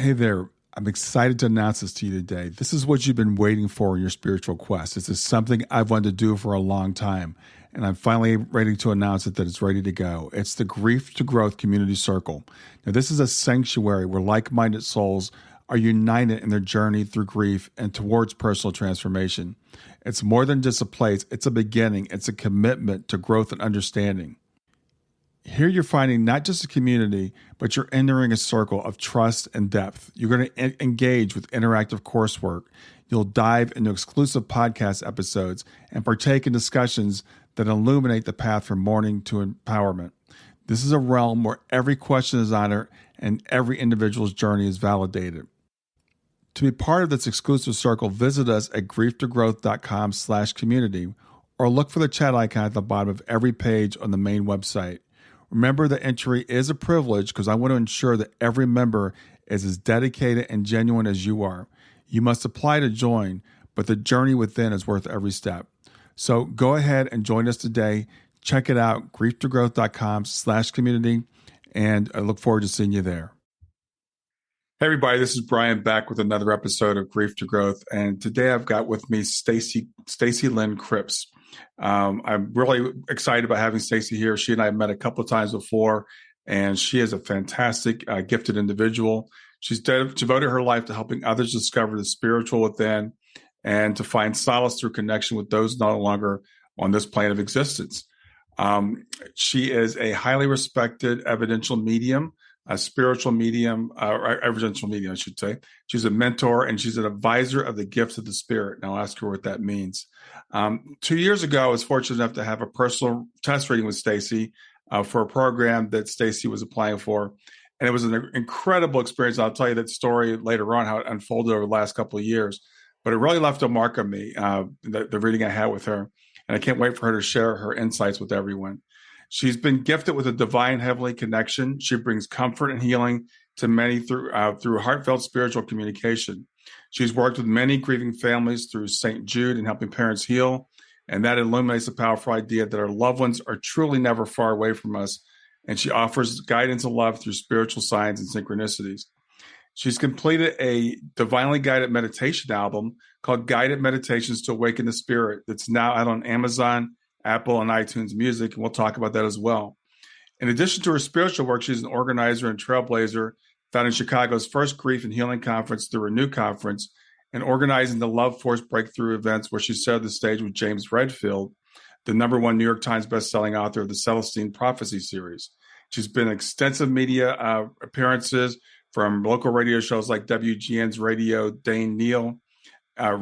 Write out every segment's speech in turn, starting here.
Hey there. I'm excited to announce this to you today. This is what you've been waiting for in your spiritual quest. This is something I've wanted to do for a long time, and I'm finally ready to announce it that it's ready to go. It's the Grief to Growth Community Circle. Now, this is a sanctuary where like-minded souls are united in their journey through grief and towards personal transformation. It's more than just a place. It's a beginning. It's a commitment to growth and understanding. Here you're finding not just a community, but you're entering a circle of trust and depth. You're going to engage with interactive coursework. You'll dive into exclusive podcast episodes and partake in discussions that illuminate the path from mourning to empowerment. This is a realm where every question is honored and every individual's journey is validated. To be part of this exclusive circle, visit us at grieftogrowth.com/community or look for the chat icon at the bottom of every page on the main website. Remember that entry is a privilege because I want to ensure that every member is as dedicated and genuine as you are. You must apply to join, but the journey within is worth every step. So go ahead and join us today. Check it out, grieftogrowth.com/community, and I look forward to seeing you there. Hey everybody, this is Brian back with another episode of Grief to Growth, and today I've got with me Stacey Lynn Cripps. I'm really excited about having Stacey here. She and I have met a couple of times before, and she is a fantastic, gifted individual. She's devoted her life to helping others discover the spiritual within and to find solace through connection with those no longer on this plane of existence. She is a highly respected evidential medium, a spiritual medium, or evidential medium, I should say. She's a mentor and she's an advisor of the gifts of the spirit. And I'll ask her what that means. 2 years ago, I was fortunate enough to have a personal test reading with Stacey for a program that Stacey was applying for. And it was an incredible experience. I'll tell you that story later on, how it unfolded over the last couple of years. But it really left a mark on me, the reading I had with her. And I can't wait for her to share her insights with everyone. She's been gifted with a divine heavenly connection. She brings comfort and healing to many through Heartfelt Spiritual Communication. She's worked with many grieving families through St. Jude and helping parents heal. And that illuminates the powerful idea that our loved ones are truly never far away from us. And she offers guidance and love through spiritual signs and synchronicities. She's completed a divinely guided meditation album called Guided Meditations to Awaken the Spirit that's now out on Amazon, Apple, and iTunes Music, and we'll talk about that as well. In addition to her spiritual work, she's an organizer and trailblazer, founding Chicago's first grief and healing conference through a new conference, and organizing the Love Force Breakthrough events where she shared the stage with James Redfield, the #1 New York Times bestselling author of the Celestine Prophecy series. She's been in extensive media appearances from local radio shows like WGN's Radio's Dane Neal, I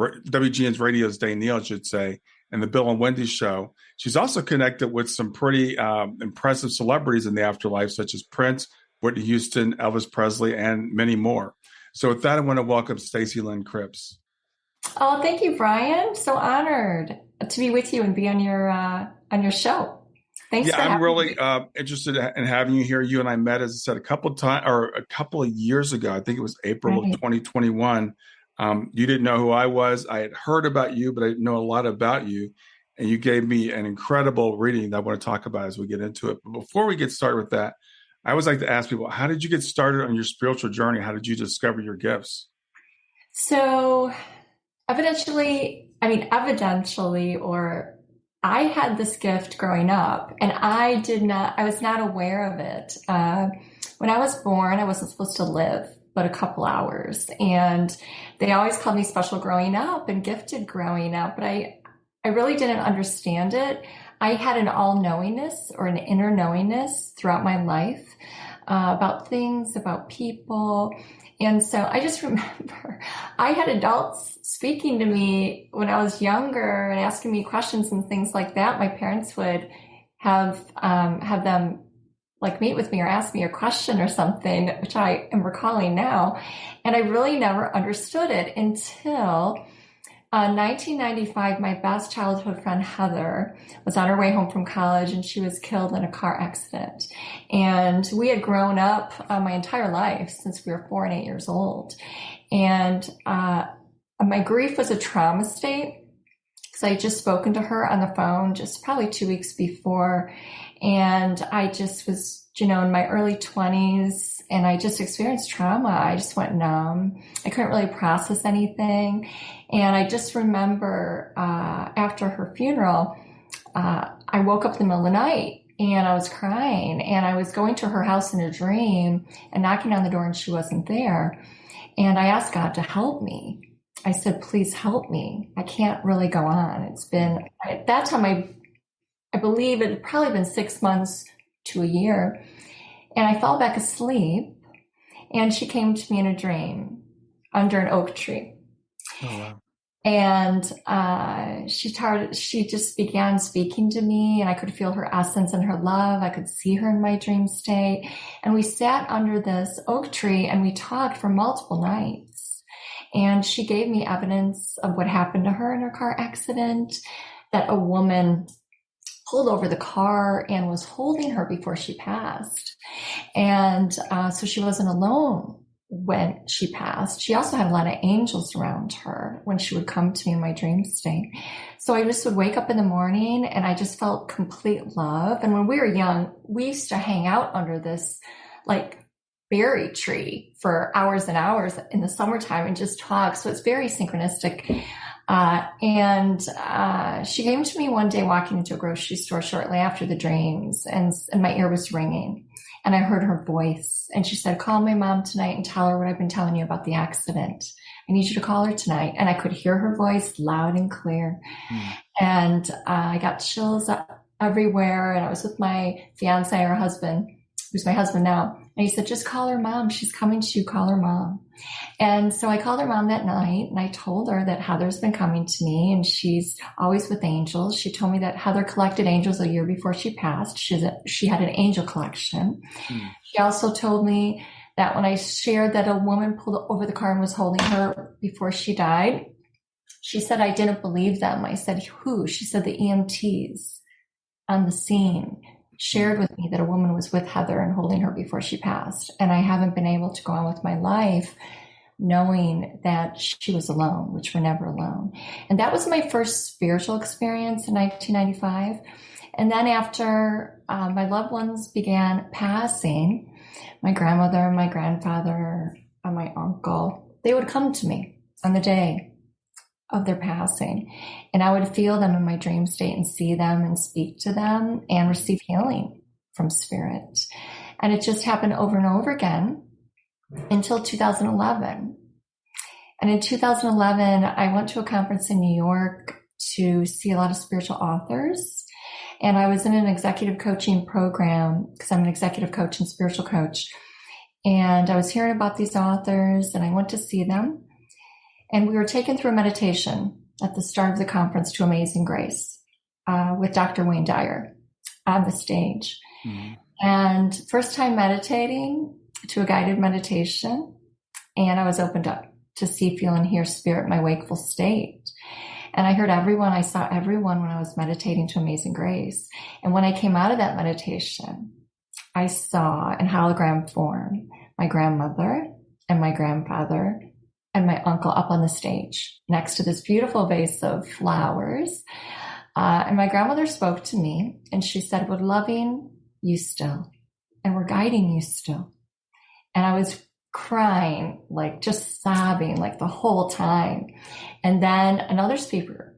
should say, and the Bill and Wendy Show. She's also connected with some pretty impressive celebrities in the afterlife, such as Prince, Whitney Houston, Elvis Presley, and many more. So with that, I want to welcome Stacey Lynn Cripps. Oh, thank you, Brian. So honored to be with you and be on your show. Thanks. Yeah, I'm really interested in having you here. You and I met, as I said, a couple of years ago. I think it was April of 2021. You didn't know who I was. I had heard about you, but I didn't know a lot about you. And you gave me an incredible reading that I want to talk about as we get into it. But before we get started with that, I always like to ask people, how did you get started on your spiritual journey? How did you discover your gifts? So evidentially, I had this gift growing up and I was not aware of it. When I was born, I wasn't supposed to live but a couple hours. And they always called me special growing up and gifted growing up, but I really didn't understand it. I had an all-knowingness or an inner knowingness throughout my life about things, about people. And so I just remember I had adults speaking to me when I was younger and asking me questions and things like that. My parents would have them like meet with me or ask me a question or something, which I am recalling now. And I really never understood it until 1995. My best childhood friend, Heather, was on her way home from college and she was killed in a car accident. And we had grown up my entire life since we were 4 and 8 years old. And my grief was a trauma state. So I had just spoken to her on the phone just probably 2 weeks before. And I just was in my early 20s, and I just experienced trauma. I just went numb. I couldn't really process anything. And I just remember after her funeral, I woke up in the middle of the night and I was crying, and I was going to her house in a dream and knocking on the door, and she wasn't there. And I asked God to help me. I said, please help me. I can't really go on. It's been, at that time, I believe it had probably been 6 months to a year. And I fell back asleep, and she came to me in a dream under an oak tree. Oh, wow. And she just began speaking to me, and I could feel her essence and her love. I could see her in my dream state. And we sat under this oak tree and we talked for multiple nights. And she gave me evidence of what happened to her in her car accident, that a woman pulled over the car and was holding her before she passed. And so she wasn't alone when she passed. She also had a lot of angels around her when she would come to me in my dream state. So I just would wake up in the morning and I just felt complete love. And when we were young, we used to hang out under this like berry tree for hours and hours in the summertime and just talk. So it's very synchronistic. And she came to me one day walking into a grocery store shortly after the dreams, and my ear was ringing. And I heard her voice, and she said, call my mom tonight and tell her what I've been telling you about the accident. I need you to call her tonight. And I could hear her voice loud and clear. And I got chills everywhere. And I was with my fiance, her husband, who's my husband now. And he said, just call her mom. She's coming to you. Call her mom. And so I called her mom that night, and I told her that Heather's been coming to me, and she's always with angels. She told me that Heather collected angels a year before she passed. She had an angel collection. She also told me that when I shared that a woman pulled over the car and was holding her before she died, she said, I didn't believe them. I said, who? She said, the EMTs on the scene shared with me that a woman was with Heather and holding her before she passed. And I haven't been able to go on with my life knowing that she was alone, which we're never alone. And that was my first spiritual experience in 1995. And then after my loved ones began passing, my grandmother, my grandfather, and my uncle, they would come to me on the day of their passing. And I would feel them in my dream state and see them and speak to them and receive healing from spirit. And it just happened over and over again until 2011. And in 2011, I went to a conference in New York to see a lot of spiritual authors. And I was in an executive coaching program because I'm an executive coach and spiritual coach. And I was hearing about these authors, and I went to see them. And we were taken through a meditation at the start of the conference to Amazing Grace with Dr. Wayne Dyer on the stage. And first time meditating to a guided meditation. And I was opened up to see, feel, and hear spirit in my wakeful state. And I heard everyone, I saw everyone when I was meditating to Amazing Grace. And when I came out of that meditation, I saw in hologram form my grandmother and my grandfather and my uncle up on the stage next to this beautiful vase of flowers. And my grandmother spoke to me, and she said, we're loving you still, and we're guiding you still. And I was crying, like just sobbing like the whole time. And then another speaker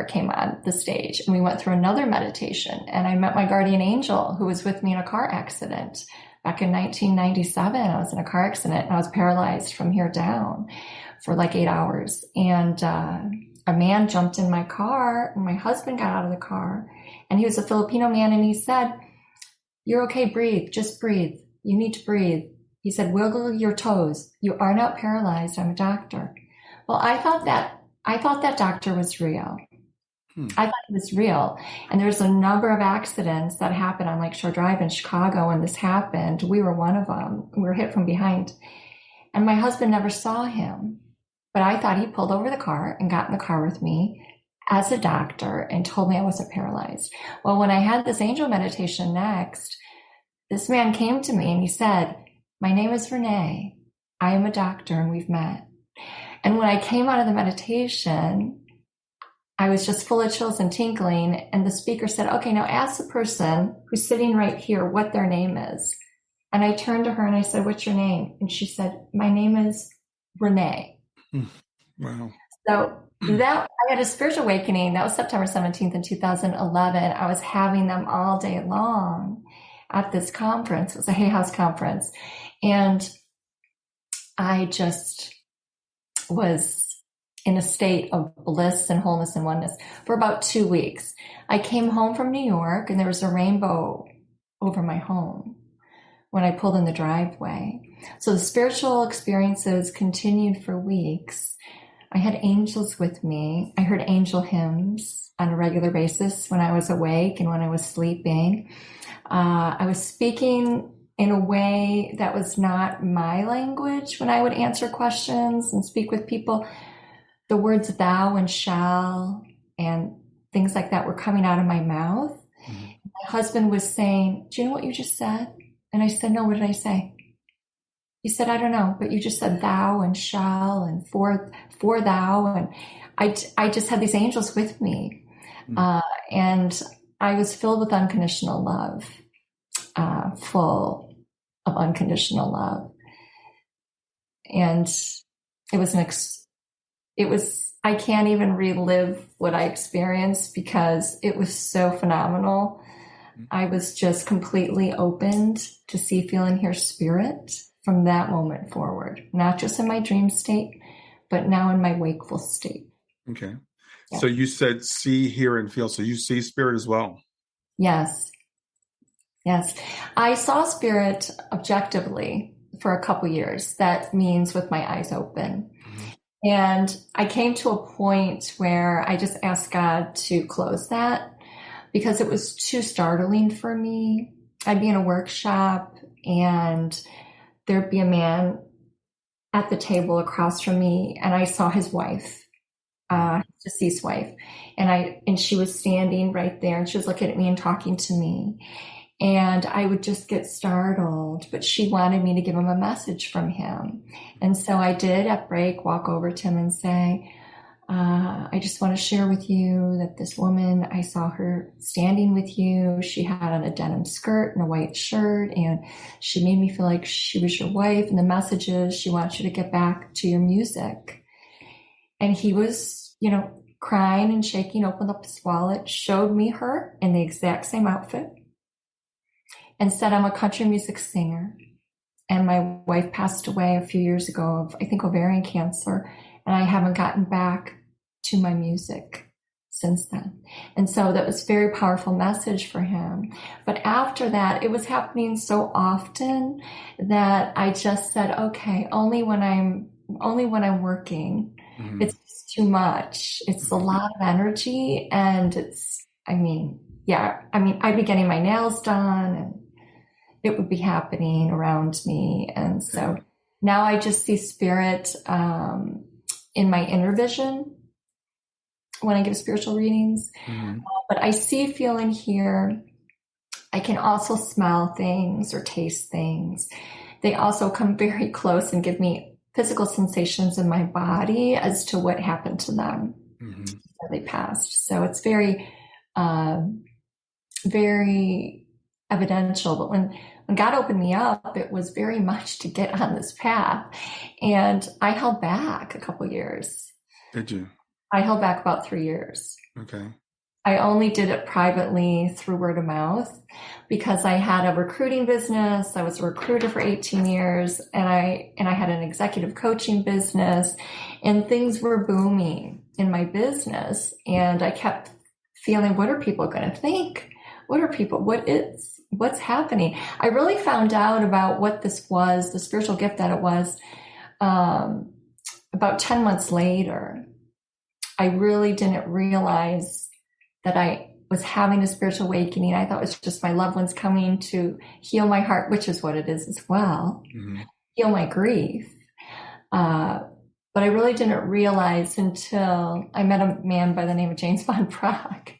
came on the stage, and we went through another meditation, and I met my guardian angel who was with me in a car accident. Back in 1997, I was in a car accident and I was paralyzed from here down for like 8 hours. And a man jumped in my car, and my husband got out of the car, and he was a Filipino man, and he said, you're okay, breathe, just breathe. You need to breathe. He said, wiggle your toes. You are not paralyzed. I'm a doctor. Well, I thought that doctor was real. I thought it was real. And there's a number of accidents that happened on Lakeshore Drive in Chicago. When this happened, we were one of them. We were hit from behind. And my husband never saw him. But I thought he pulled over the car and got in the car with me as a doctor and told me I wasn't paralyzed. Well, when I had this angel meditation next, this man came to me and he said, my name is Renee. I am a doctor and we've met. And when I came out of the meditation, I was just full of chills and tingling. And the speaker said, okay, now ask the person who's sitting right here what their name is. And I turned to her and I said, what's your name? And she said, my name is Renee. Wow. So that I had a spiritual awakening. That was September 17th in 2011. I was having them all day long at this conference. It was a Hay House conference. And I just was in a state of bliss and wholeness and oneness for about 2 weeks. I came home from New York and there was a rainbow over my home when I pulled in the driveway. So the spiritual experiences continued for weeks. I had angels with me. I heard angel hymns on a regular basis when I was awake and when I was sleeping. I was speaking in a way that was not my language when I would answer questions and speak with people. The words thou and shall and things like that were coming out of my mouth. Mm-hmm. My husband was saying, do you know what you just said? And I said, no, what did I say? He said, I don't know, but you just said thou and shall and for thou. And I just had these angels with me. Mm-hmm. And I was filled with unconditional love, full of unconditional love. And it was I can't even relive what I experienced because it was so phenomenal. I was just completely opened to see, feel, and hear spirit from that moment forward, not just in my dream state, but now in my wakeful state. Okay. Yeah. So you said see, hear, and feel. So you see spirit as well. Yes. Yes. I saw spirit objectively for a couple years. That means with my eyes open. Mm-hmm. And I came to a point where I just asked God to close that because it was too startling for me. I'd be in a workshop and there'd be a man at the table across from me and I saw his wife, deceased wife. And she was standing right there and she was looking at me and talking to me. And I would just get startled, but she wanted me to give him a message from him. And so I did at break, walk over to him and say, I just want to share with you that this woman, I saw her standing with you. She had on a denim skirt and a white shirt, and she made me feel like she was your wife. And the message is she wants you to get back to your music. And he was, crying and shaking, opened up his wallet, showed me her in the exact same outfit, and said, I'm a country music singer. And my wife passed away a few years ago of, I think, ovarian cancer. And I haven't gotten back to my music since then. And so that was a very powerful message for him. But after that, it was happening so often that I just said, okay, only when I'm working, mm-hmm. It's just too much. It's a lot of energy. And I'd be getting my nails done and it would be happening around me. And so now I just see spirit, in my inner vision when I give spiritual readings. Mm-hmm. But I see, feel, and hear. I can also smell things or taste things. They also come very close and give me physical sensations in my body as to what happened to them before they passed. So it's very, very evidential. But when God opened me up, it was very much to get on this path. And I held back a couple years. Did you? I held back about 3 years. Okay. I only did it privately through word of mouth because I had a recruiting business. I was a recruiter for 18 years and I had an executive coaching business and things were booming in my business. And I kept feeling, what are people going to think? What's happening? I really found out about what this was, the spiritual gift that it was, about 10 months later. I really didn't realize that I was having a spiritual awakening. I thought it was just my loved ones coming to heal my heart, which is what it is as well, heal my grief. But I really didn't realize until I met a man by the name of James Von Prague,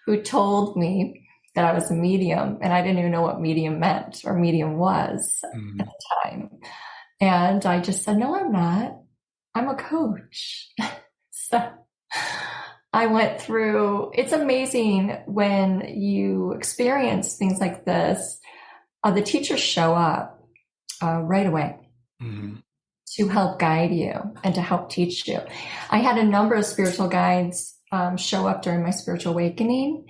who told me that I was a medium, and I didn't even know what medium meant or medium was at the time. And I just said, no, I'm not. I'm a coach. So I went through, it's amazing when you experience things like this. The teachers show up right away to help guide you and to help teach you. I had a number of spiritual guides show up during my spiritual awakening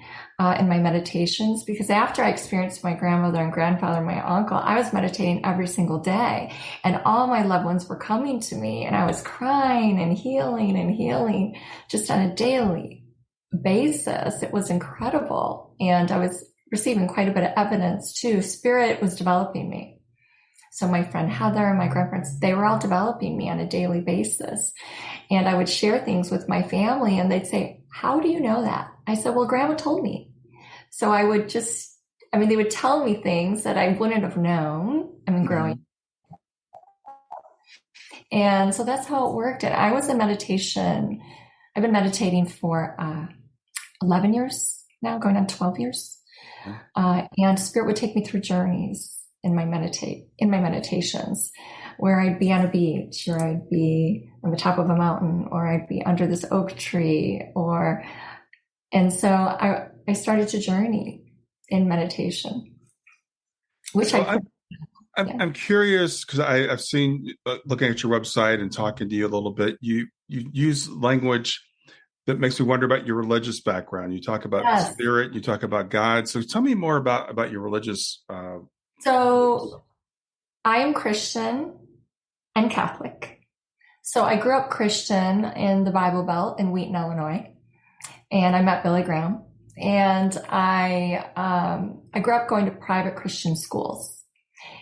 in my meditations, because after I experienced my grandmother and grandfather and my uncle, I was meditating every single day, and all my loved ones were coming to me, and I was crying and healing just on a daily basis. It was incredible. And I was receiving quite a bit of evidence too. Spirit was developing me. So my friend Heather and my grandparents, they were all developing me on a daily basis. And I would share things with my family and they'd say, how do you know that? I said, well, Grandma told me. So I would they would tell me things that I wouldn't have known, growing. And so that's how it worked. And I was in meditation. I've been meditating for 11 years now, going on 12 years. And Spirit would take me through journeys in my meditations, where I'd be on a beach, or I'd be on the top of a mountain, or I'd be under this oak tree, and so I started to journey in meditation, which so I'm curious, because I've seen, looking at your website and talking to you a little bit, you use language that makes me wonder about your religious background. You talk about spirit, you talk about God. So tell me more about your religious. So I am Christian and Catholic. So I grew up Christian in the Bible Belt in Wheaton, Illinois, and I met Billy Graham. And I grew up going to private Christian schools.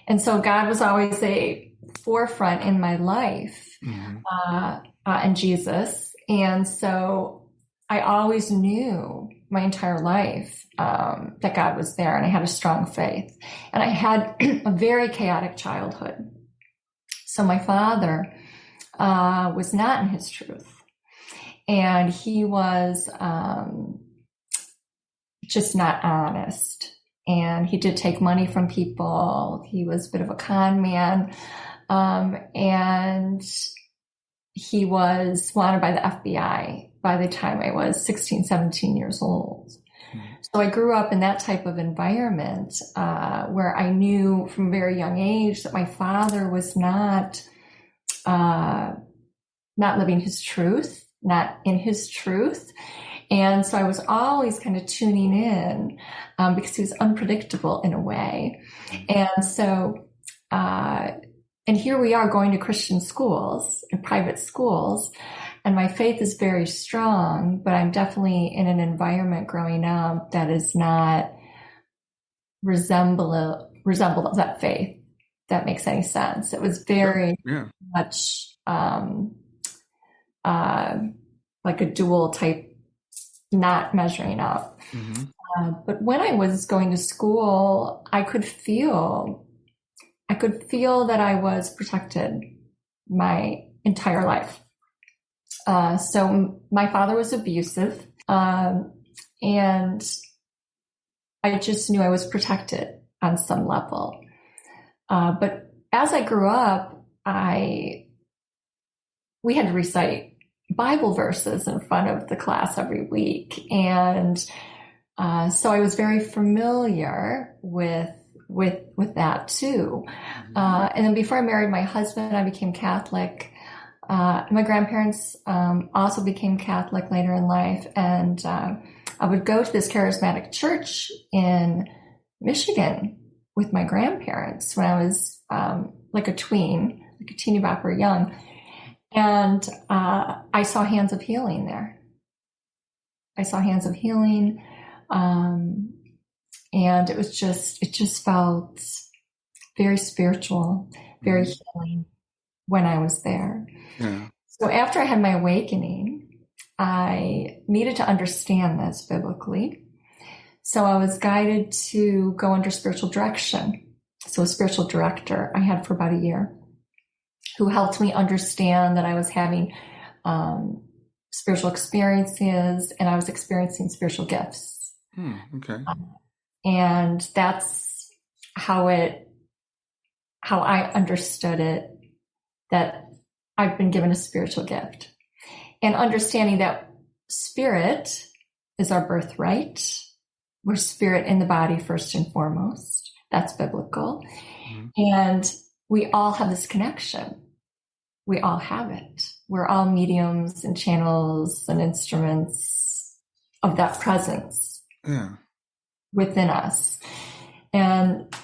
And so God was always a forefront in my life, and Jesus. And so I always knew my entire life that God was there, and I had a strong faith. And I had a very chaotic childhood. So my father was not in his truth, and he was just not honest. And he did take money from people. He was a bit of a con man. And he was wanted by the FBI by the time I was 16, 17 years old. So I grew up in that type of environment where I knew from a very young age that my father was not living his truth, not in his truth. And so I was always kind of tuning in because he was unpredictable in a way. And so, and here we are going to Christian schools and private schools, and my faith is very strong, but I'm definitely in an environment growing up that is not resemble that faith. That makes any sense. It was very much like a dual type, not measuring up. But when I was going to school, I could feel that I was protected my entire life. So my father was abusive, and I just knew I was protected on some level. But as I grew up, we had to recite Bible verses in front of the class every week. And so I was very familiar with that too. And then before I married my husband, I became Catholic. My grandparents also became Catholic later in life. And I would go to this charismatic church in Michigan with my grandparents when I was like a tween, like a teeny bopper young. And I saw hands of healing there. I saw hands of healing. And it just felt very spiritual, very healing when I was there. Yeah. So after I had my awakening, I needed to understand this biblically. So I was guided to go under spiritual direction. So a spiritual director I had for about a year, who helped me understand that I was having spiritual experiences and I was experiencing spiritual gifts. Okay. And that's how I understood it, that I've been given a spiritual gift, and understanding that spirit is our birthright. We're spirit in the body first and foremost. That's biblical. Mm-hmm. And we all have this connection. We all have it. We're all mediums and channels and instruments of that presence within us. And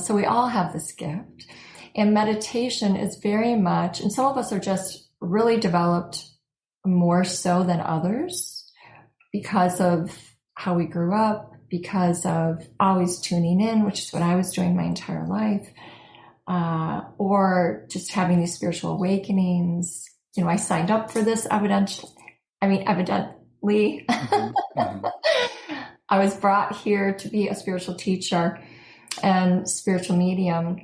so we all have this gift. And meditation is very much, and some of us are just really developed more so than others because of how we grew up, because of always tuning in, which is what I was doing my entire life, or just having these spiritual awakenings. You know, I signed up for this evidently. Mm-hmm. I was brought here to be a spiritual teacher and spiritual medium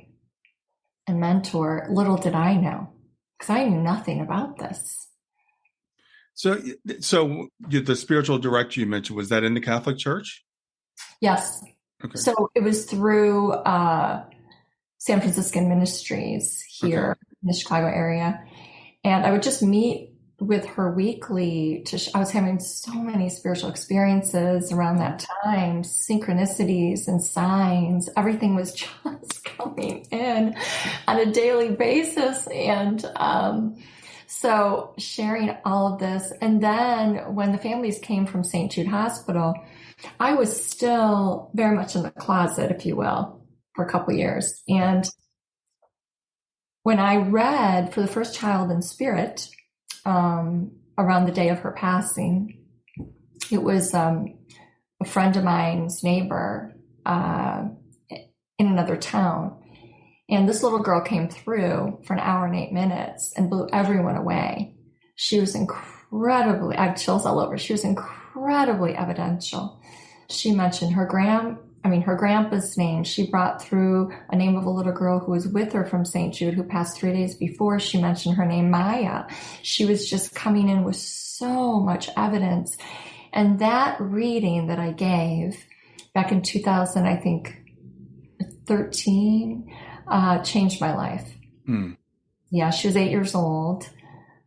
and mentor. Little did I know, because I knew nothing about this. So the spiritual director you mentioned, was that in the Catholic Church? Yes. Okay. So it was through San Franciscan Ministries here in the Chicago area. And I would just meet with her weekly. I was having so many spiritual experiences around that time, synchronicities and signs. Everything was just coming in on a daily basis. And so sharing all of this. And then when the families came from St. Jude Hospital, I was still very much in the closet, if you will, for a couple of years. And when I read For the First Child in Spirit, around the day of her passing, it was a friend of mine's neighbor in another town. And this little girl came through for an hour and 8 minutes and blew everyone away. She was incredibly, I have chills all over. She was incredibly evidential. She mentioned her grandpa's name. She brought through a name of a little girl who was with her from St. Jude who passed 3 days before. She mentioned her name, Maya. She was just coming in with so much evidence. And that reading that I gave back in 2000, I think 13, changed my life. Yeah, she was 8 years old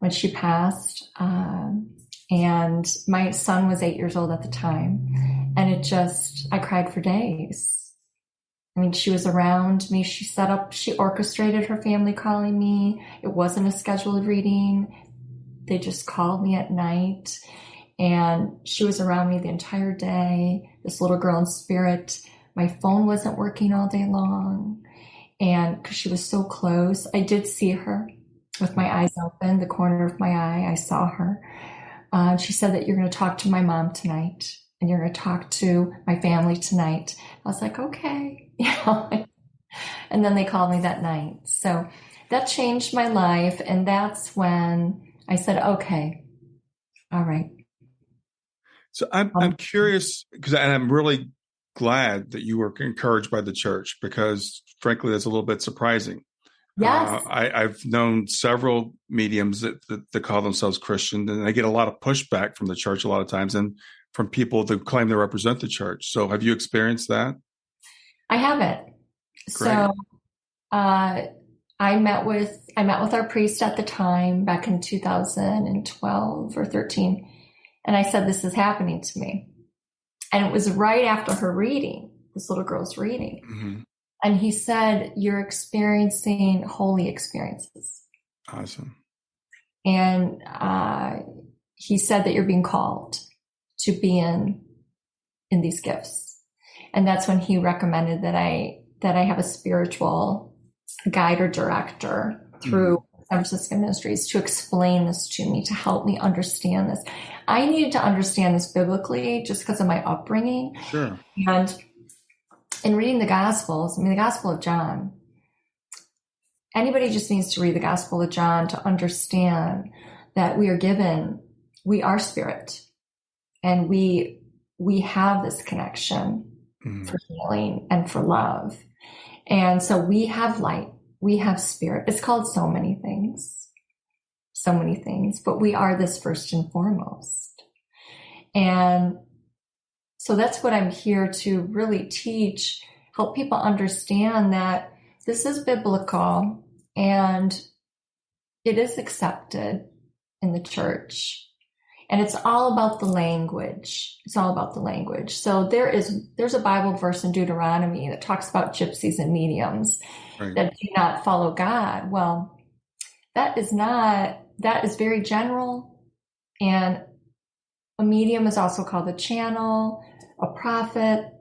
when she passed. And my son was 8 years old at the time. And I cried for days. I mean, she was around me. She orchestrated her family calling me. It wasn't a scheduled reading. They just called me at night. And she was around me the entire day. This little girl in spirit. My phone wasn't working all day long. And because she was so close, I did see her with my eyes open, the corner of my eye. I saw her. She said that you're going to talk to my mom tonight and you're going to talk to my family tonight. I was like, okay. And then they called me that night. So that changed my life. And that's when I said, okay, all right. So I'm curious because I'm really glad that you were encouraged by the church, because frankly, that's a little bit surprising. Yes. I've known several mediums that call themselves Christian, and I get a lot of pushback from the church a lot of times and from people that claim to represent the church. So have you experienced that? I haven't. Great. So I met with our priest at the time back in 2012 or 13. And I said, this is happening to me. And it was right after her reading, this little girl's reading. Mm-hmm. And he said, you're experiencing holy experiences. Awesome. And he said that you're being called to be in these gifts. And that's when he recommended that I have a spiritual guide or director through San Francisco Ministries to explain this to me, to help me understand this. I needed to understand this biblically just because of my upbringing. Sure. And in reading the Gospels, the Gospel of John, anybody just needs to read the Gospel of John to understand that we are spirit, and we have this connection for healing and for love. And so we have light, we have spirit. It's called so many things, but we are this first and foremost. And so that's what I'm here to really teach, help people understand that this is biblical and it is accepted in the church. And it's all about the language. It's all about the language. So there's a Bible verse in Deuteronomy that talks about gypsies and mediums Right. that do not follow God. Well, that is very general. And a medium is also called a channel, a prophet.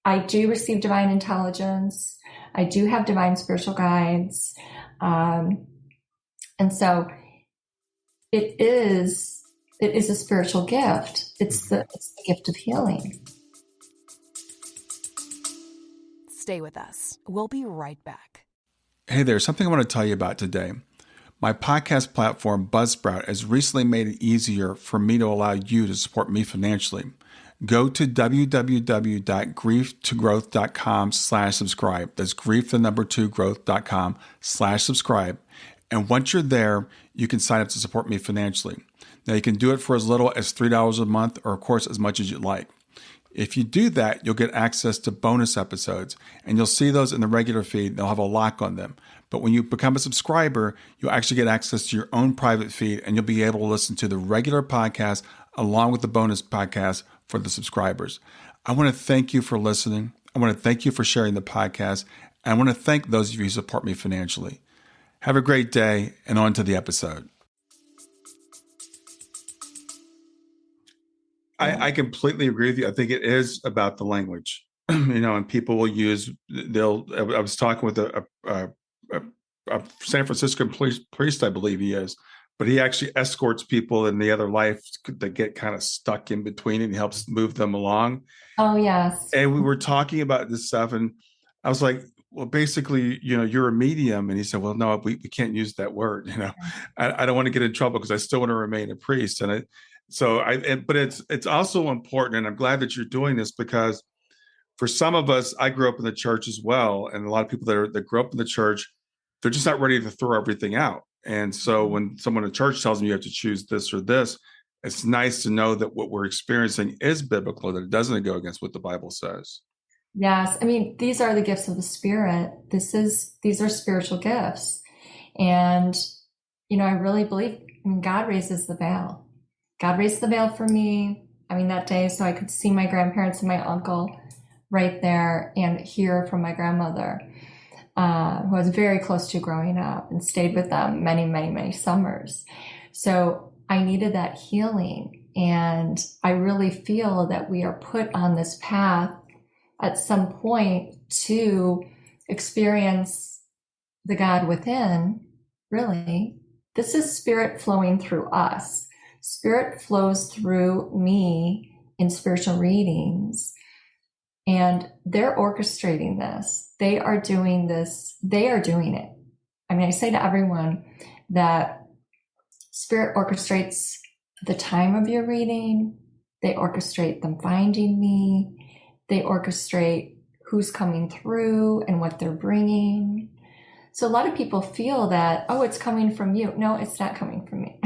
I do receive divine intelligence. I do have divine spiritual guides. And so it is a spiritual gift. It's the gift of healing. Stay with us. We'll be right back. Hey there, something I want to tell you about today. My podcast platform, Buzzsprout, has recently made it easier for me to allow you to support me financially. Go to www.grieftogrowth.com/subscribe. That's grief2growth.com/subscribe. And once you're there, you can sign up to support me financially. Now, you can do it for as little as $3 a month, or of course, as much as you'd like. If you do that, you'll get access to bonus episodes, and you'll see those in the regular feed. They'll have a lock on them. But when you become a subscriber, you'll actually get access to your own private feed, and you'll be able to listen to the regular podcast along with the bonus podcast for the subscribers. I want to thank you for listening. I want to thank you for sharing the podcast. And I want to thank those of you who support me financially. Have a great day, and on to the episode. I completely agree with you. I think it is about the language, and people will use, I was talking with a San Francisco priest, I believe he is, but he actually escorts people in the other life that get kind of stuck in between, and he helps move them along. Oh, yes. And we were talking about this stuff, and I was like, well, basically, you're a medium. And he said, well, no, we can't use that word. I don't want to get in trouble because I still want to remain a priest. But it's also important. And I'm glad that you're doing this, because for some of us, I grew up in the church as well. And a lot of people that grew up in the church, they're just not ready to throw everything out. And so when someone in church tells me you have to choose this or this, it's nice to know that what we're experiencing is biblical, that it doesn't go against what the Bible says. Yes. I mean, these are the gifts of the Spirit. These are spiritual gifts. And, I really believe God raises the veil. God raised the veil for me. That day, so I could see my grandparents and my uncle right there and hear from my grandmother, who I was very close to growing up, and stayed with them many, many, many summers. So I needed that healing. And I really feel that we are put on this path at some point to experience the God within. Really, this is spirit flowing through us. Spirit flows through me in spiritual readings, and they're orchestrating this. They are doing this. They are doing it. I say to everyone that Spirit orchestrates the time of your reading. They orchestrate them finding me. They orchestrate who's coming through and what they're bringing. So a lot of people feel that, oh, it's coming from you. No, it's not coming from me.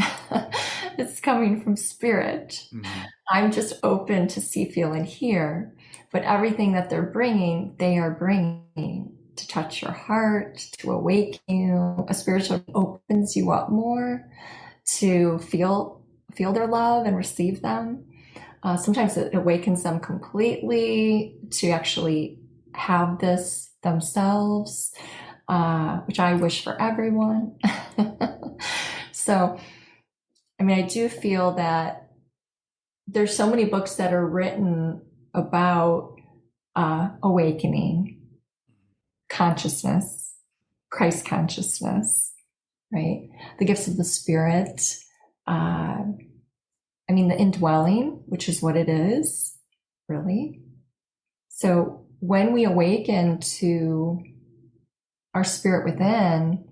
It's coming from Spirit. Mm-hmm. I'm just open to see, feel, and hear. But everything that they're bringing, they are bringing to touch your heart, to awaken you. A spiritual opens you up more to feel their love and receive them. Sometimes it awakens them completely to actually have this themselves, which I wish for everyone. So, I do feel that there's so many books that are written about awakening, consciousness, Christ consciousness, right? The gifts of the Spirit. The indwelling, which is what it is, really. So when we awaken to our spirit within,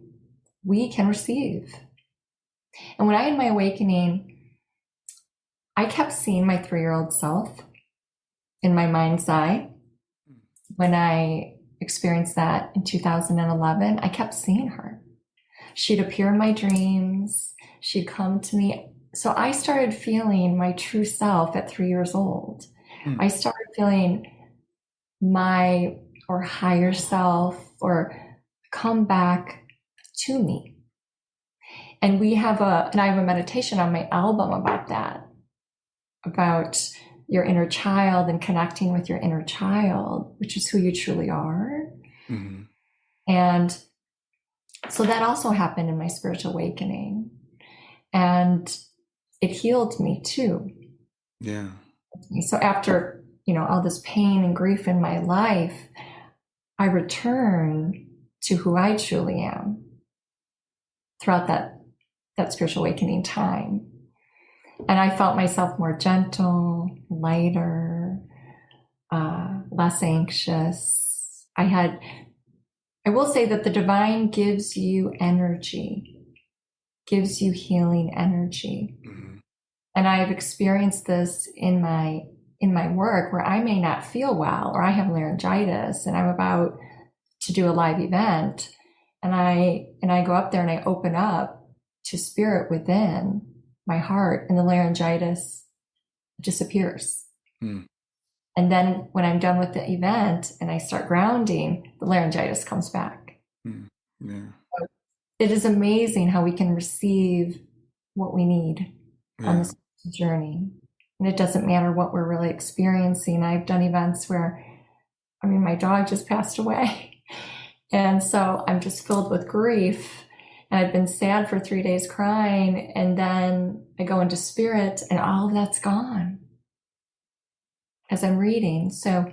we can receive. And when I had my awakening, I kept seeing my 3-year-old self in my mind's eye. When I experienced that in 2011, I kept seeing her. She'd appear in my dreams. She'd come to me. So I started feeling my true self at 3 years old. I started feeling my higher self or come back to me. And I have a meditation on my album about that. about your inner child and connecting with your inner child, which is who you truly are. Mm-hmm. And so that also happened in my spiritual awakening. And it healed me too. Yeah. So after, all this pain and grief in my life, I return to who I truly am throughout that spiritual awakening time. And I felt myself more gentle, lighter, less anxious. I will say that the divine gives you energy, gives you healing energy. Mm-hmm. And I have experienced this in my work where I may not feel well, or I have laryngitis and I'm about to do a live event, and I go up there and I open up to spirit within my heart, and the laryngitis disappears. Mm. And then when I'm done with the event and I start grounding, the laryngitis comes back. Mm. Yeah. It is amazing how we can receive what we need on this journey. And it doesn't matter what we're really experiencing. I've done events where, my dog just passed away. And so I'm just filled with grief. And I've been sad for 3 days crying. And then I go into spirit and all of that's gone as I'm reading. So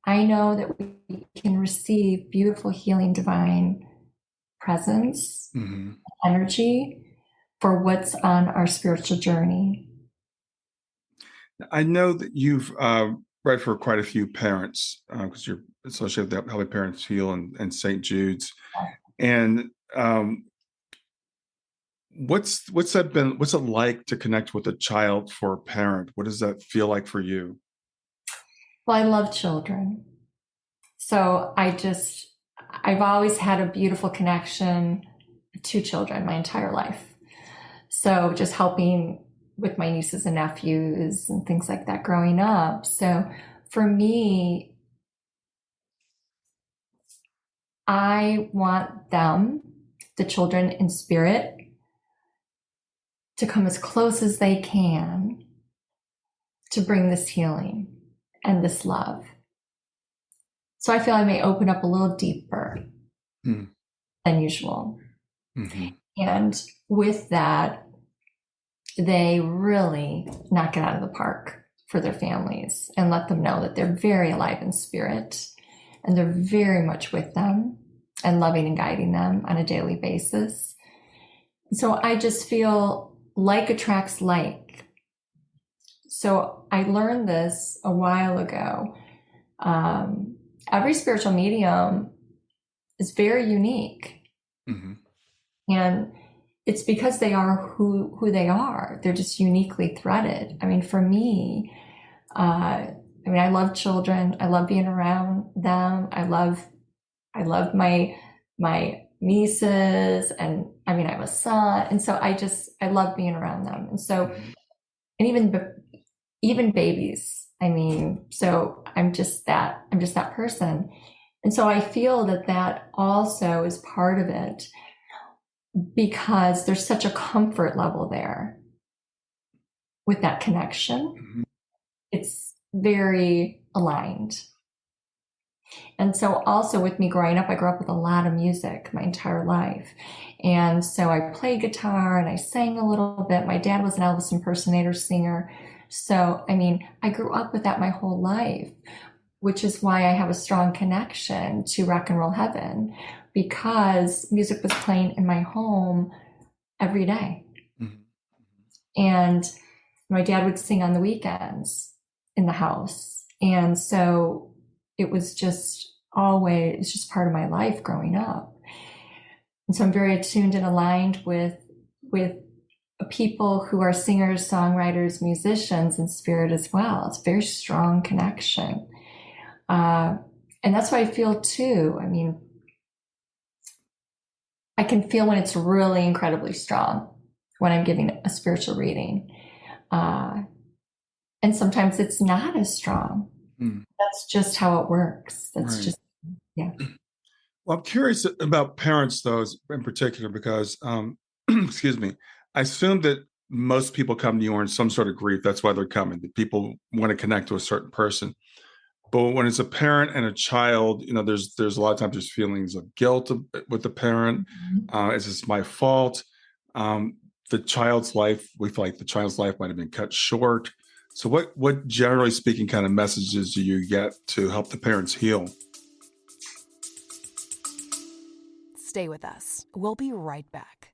I know that we can receive beautiful, healing, divine presence, Mm-hmm. energy for what's on our spiritual journey. I know that you've read for quite a few parents because you're associated with Helping Parents Heal and St. Jude's. And what's it like to connect with a child for a parent? What does that feel like for you? Well, I love children. So I've always had a beautiful connection to children my entire life. So just helping with my nieces and nephews and things like that growing up. So for me, I want them, the children in spirit, to come as close as they can to bring this healing and this love. So I feel I may open up a little deeper than usual. Mm-hmm. And with that, they really knock it out of the park for their families and let them know that they're very alive in spirit and they're very much with them and loving and guiding them on a daily basis. So I just feel like attracts like. So I learned this a while ago. Every spiritual medium is very unique. Mm-hmm. And it's because they are who they are. They're just uniquely threaded. For me, I love children. I love being around them. I love my nieces, and I have a son. And so I love being around them. And so, and even babies. So I'm just that person. And so I feel that also is part of it, because there's such a comfort level there with that connection. Mm-hmm. It's very aligned. And so also with me growing up, I grew up with a lot of music my entire life. And so I played guitar and I sang a little bit. My dad was an Elvis impersonator singer. So, I grew up with that my whole life, which is why I have a strong connection to rock and roll heaven, because music was playing in my home every day. Mm-hmm. And my dad would sing on the weekends in the house. And so it was just part of my life growing up. And so I'm very attuned and aligned with people who are singers, songwriters, musicians in spirit as well. It's a very strong connection. And that's what I feel too. I can feel when it's really incredibly strong when I'm giving a spiritual reading. And sometimes it's not as strong. That's just how it works. That's right. just, yeah. Well, I'm curious about parents, though, in particular, because, excuse me, I assume that most people come to you are in some sort of grief. That's why they're coming. People want to connect to a certain person. But when it's a parent and a child, there's a lot of times there's feelings of guilt with the parent. Is this my fault? The child's life, we feel like the child's life might have been cut short. So what generally speaking kind of messages do you get to help the parents heal? Stay with us. We'll be right back.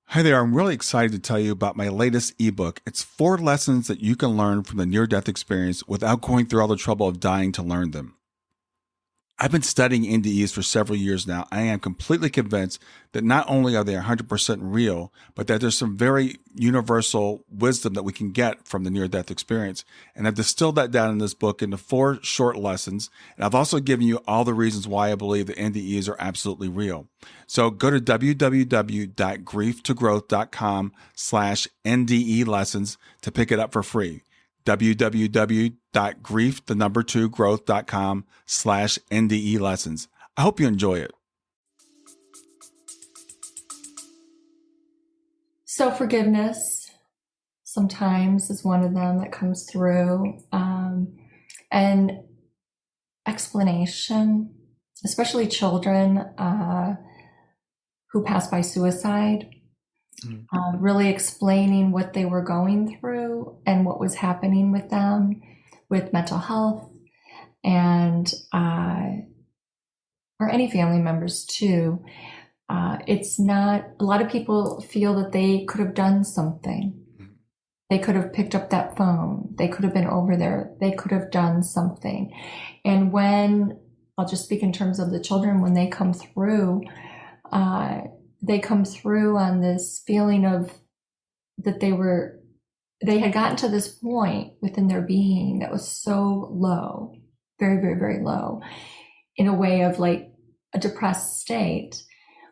Hi there. I'm really excited to tell you about my latest ebook. It's 4 lessons that you can learn from the near-death experience without going through all the trouble of dying to learn them. I've been studying NDEs for several years now. I am completely convinced that not only are they 100% real, but that there's some very universal wisdom that we can get from the near-death experience. And I've distilled that down in this book into 4 short lessons. And I've also given you all the reasons why I believe that NDEs are absolutely real. So go to www.grieftogrowth.com/NDE lessons to pick it up for free. www.grieftogrowth.com/NDE lessons. I hope you enjoy it. So forgiveness sometimes is one of them that comes through. And explanation, especially children who pass by suicide. Really explaining what they were going through and what was happening with them with mental health and or any family members too. It's not, a lot of people feel that they could have done something. They could have picked up that phone. They could have been over there. They could have done something. And when, I'll just speak in terms of the children, when they come through on this feeling of that they had gotten to this point within their being that was so low, very, very, very low, in a way of like a depressed state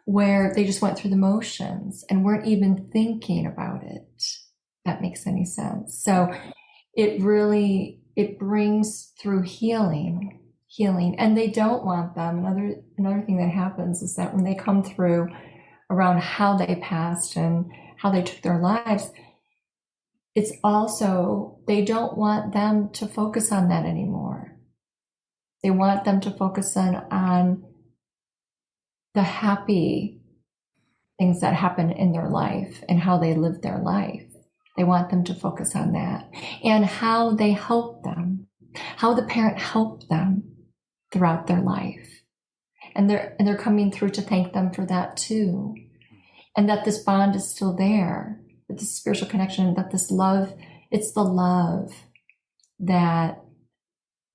where they just went through the motions and weren't even thinking about it. If that makes any sense. So it brings through healing, and they don't want them. Another thing that happens is that when they come through around how they passed and how they took their lives, it's also, they don't want them to focus on that anymore. They want them to focus on the happy things that happen in their life and how they live their life. They want them to focus on that and how they help them, how the parent helped them throughout their life. And they're coming through to thank them for that too. And that this bond is still there, that this spiritual connection, that this love, it's the love that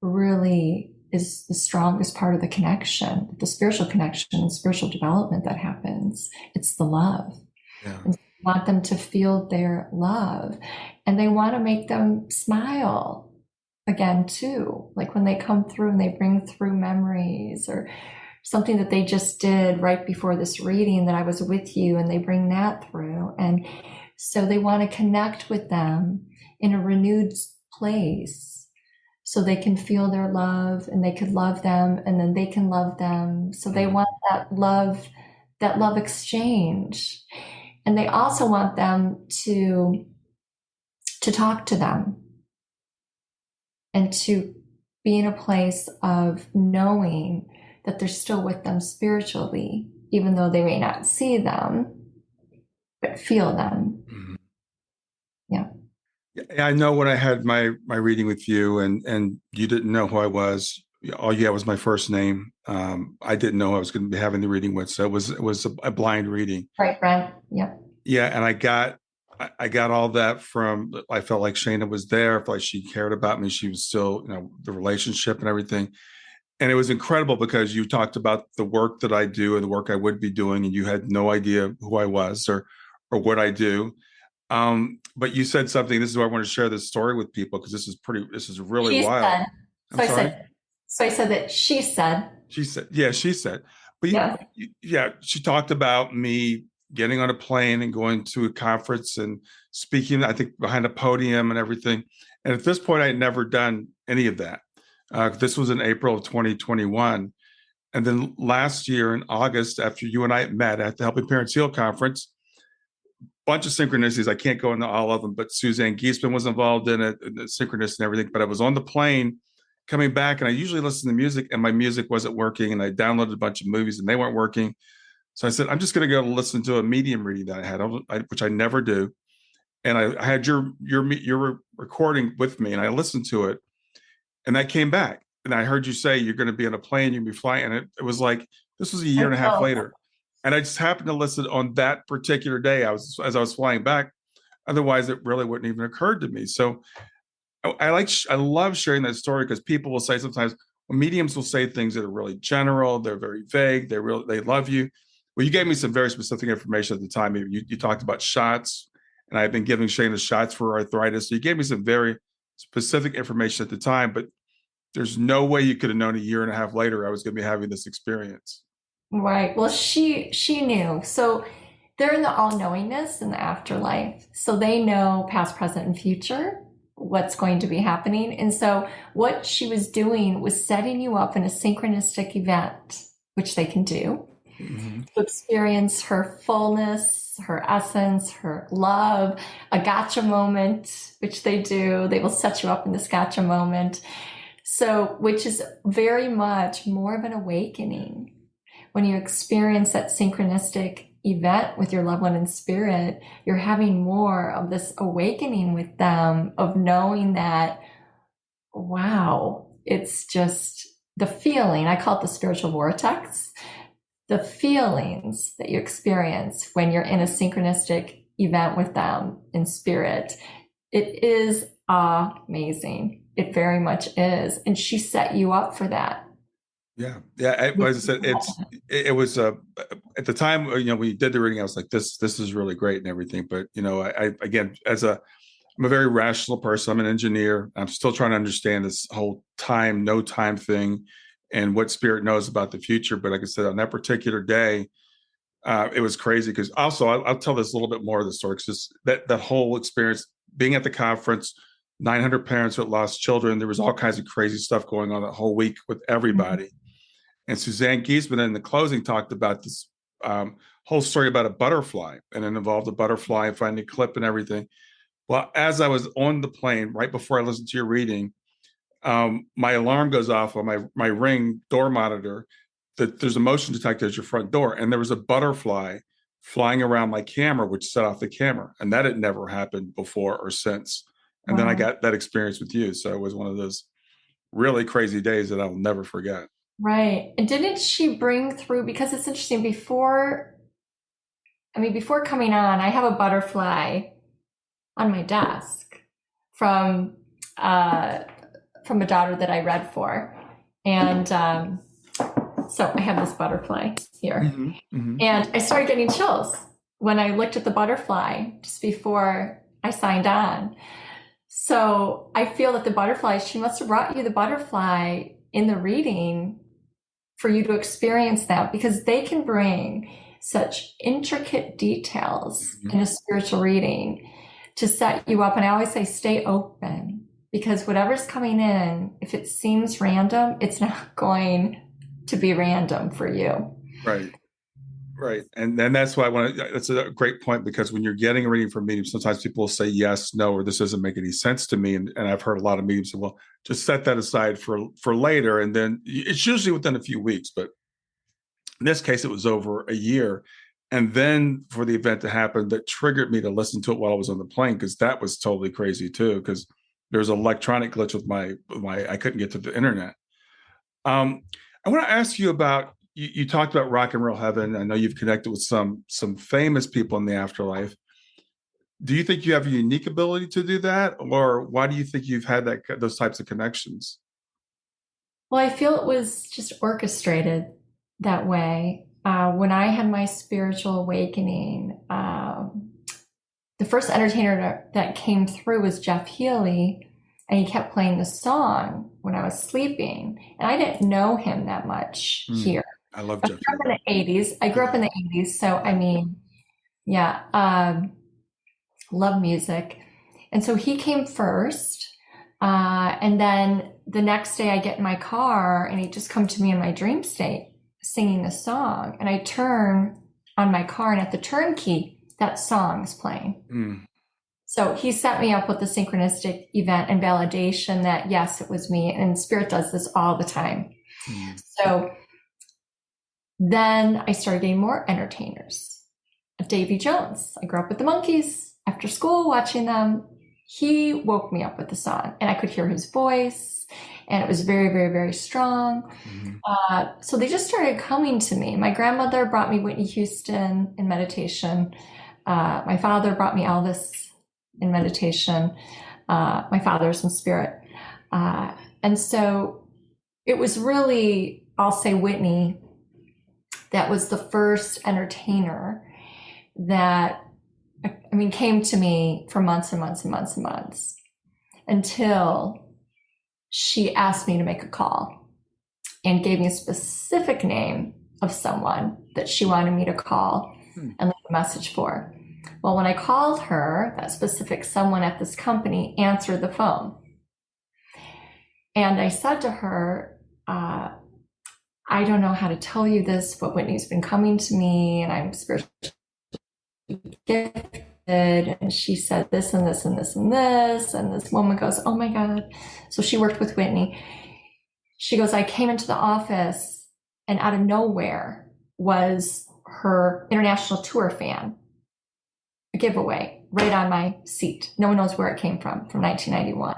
really is the strongest part of the connection, the spiritual connection and spiritual development that happens. It's the love. Yeah. And they want them to feel their love, and they want to make them smile again too. Like when they come through and they bring through memories or something that they just did right before this reading that I was with you, and they bring that through. And so they want to connect with them in a renewed place so they can feel their love and they could love them and then they can love them. So they want that love exchange. And they also want them to talk to them and to be in a place of knowing that they're still with them spiritually, even though they may not see them, but feel them. Mm-hmm. Yeah. I know when I had my reading with you and you didn't know who I was, all you had was my first name. I didn't know who I was going to be having the reading with. So it was a blind reading. Right, Brent. Yep. Yeah. And I got all that from, I felt like Shana was there. I felt like she cared about me. She was still, the relationship and everything. And it was incredible because you talked about the work that I do and the work I would be doing, and you had no idea who I was or what I do. But you said something. This is why I want to share this story with people because this is really wild. I said that she said. She said, yeah, she said. But yeah, she talked about me getting on a plane and going to a conference and speaking, I think, behind a podium and everything. And at this point, I had never done any of that. This was in April of 2021. And then last year in August, after you and I met at the Helping Parents Heal conference, bunch of synchronicities. I can't go into all of them, but Suzanne Giesman was involved in it, and the synchronous and everything. But I was on the plane coming back, and I usually listen to music, and my music wasn't working, and I downloaded a bunch of movies, and they weren't working. So I said, I'm just going to go listen to a medium reading that I had, which I never do. And I had your recording with me, and I listened to it, and that came back. And I heard you say you're going to be on a plane, you're going to be flying, and it was like this was a year and a half later. And I just happened to listen on that particular day. As I was flying back. Otherwise, it really wouldn't even occurred to me. So I love sharing that story, because people will say sometimes, well, mediums will say things that are really general, they're very vague, they love you. Well, you gave me some very specific information at the time. You talked about shots, and I've been giving Shayna shots for arthritis. So you gave me some very specific information at the time, but there's no way you could have known a year and a half later I was going to be having this experience. Right. Well, she knew. So they're in the all-knowingness in the afterlife. So they know past, present, and future, what's going to be happening. And so what she was doing was setting you up in a synchronistic event, which they can do, to experience her fullness, her essence, her love, a gotcha moment, which they do. They will set you up in this gotcha moment. So, which is very much more of an awakening. When you experience that synchronistic event with your loved one in spirit, you're having more of this awakening with them, of knowing that, wow, it's just the feeling. I call it the spiritual vortex. The feelings that you experience when you're in a synchronistic event with them in spirit, it is amazing. It very much is. And she set you up for that. Yeah. As I said, it was at the time, when you did the reading, I was like, this is really great and everything. But, I again, I'm a very rational person. I'm an engineer. I'm still trying to understand this whole no time thing and what spirit knows about the future. But like I said, on that particular day, it was crazy, because also I'll tell this a little bit more of the story, because that whole experience, being at the conference, 900 parents that lost children, there was all kinds of crazy stuff going on that whole week with everybody. And Suzanne Giesman in the closing talked about this whole story about a butterfly, and it involved a butterfly and finding a clip and everything. Well, as I was on the plane, right before I listened to your reading, my alarm goes off on my Ring door monitor that there's a motion detector at your front door. And there was a butterfly flying around my camera, which set off the camera. And that had never happened before or since. And then I got that experience with you. So it was one of those really crazy days that I'll never forget. Right. And didn't she bring through, because it's interesting, before coming on, I have a butterfly on my desk from a daughter that I read for. And so I have this butterfly here. And I started getting chills when I looked at the butterfly just before I signed on. So I feel that the butterfly, she must have brought you the butterfly in the reading for you to experience that, because they can bring such intricate details in a spiritual reading to set you up. And I always say, stay open, because whatever's coming in, if it seems random, it's not going to be random for you. Right. And that's why that's a great point, because when you're getting a reading from mediums, sometimes people will say yes, no, or this doesn't make any sense to me. And I've heard a lot of mediums say, well, just set that aside for later. And then it's usually within a few weeks. But in this case, it was over a year. And then for the event to happen, that triggered me to listen to it while I was on the plane, because that was totally crazy too, because there was an electronic glitch with my I couldn't get to the internet. I want to ask you about, you talked about rock and roll heaven. I know you've connected with some famous people in the afterlife. Do you think you have a unique ability to do that? Or why do you think you've had those types of connections? Well, I feel it was just orchestrated that way. When I had my spiritual awakening, the first entertainer that came through was Jeff Healey, and he kept playing the song when I was sleeping. And I didn't know him that much here. I love Jeff Healey. I grew up in the 80s. So, love music. And so he came first. And then the next day I get in my car and he'd just come to me in my dream state singing the song. And I turn on my car, and at the turn key, that song is playing. So he set me up with the synchronistic event and validation that, yes, it was me. And Spirit does this all the time. So then I started getting more entertainers. Davy Jones. I grew up with the Monkees. After school, watching them, he woke me up with the song, and I could hear his voice, and it was very, very, very strong. So they just started coming to me. My grandmother brought me Whitney Houston in meditation. My father brought me Elvis in meditation. My father's in spirit. And so it was really, I'll say Whitney, that was the first entertainer that, I mean, came to me for months and months and months and months until she asked me to make a call and gave me a specific name of someone that she wanted me to call and leave a message for. Well, when I called her, that specific someone at this company answered the phone. And I said to her, I don't know how to tell you this, but Whitney's been coming to me and I'm spiritually gifted. And she said this and this and this and this. And this woman goes, oh my God. So she worked with Whitney. She goes, I came into the office and out of nowhere was her international tour fan, a giveaway right on my seat. No one knows where it came from 1991.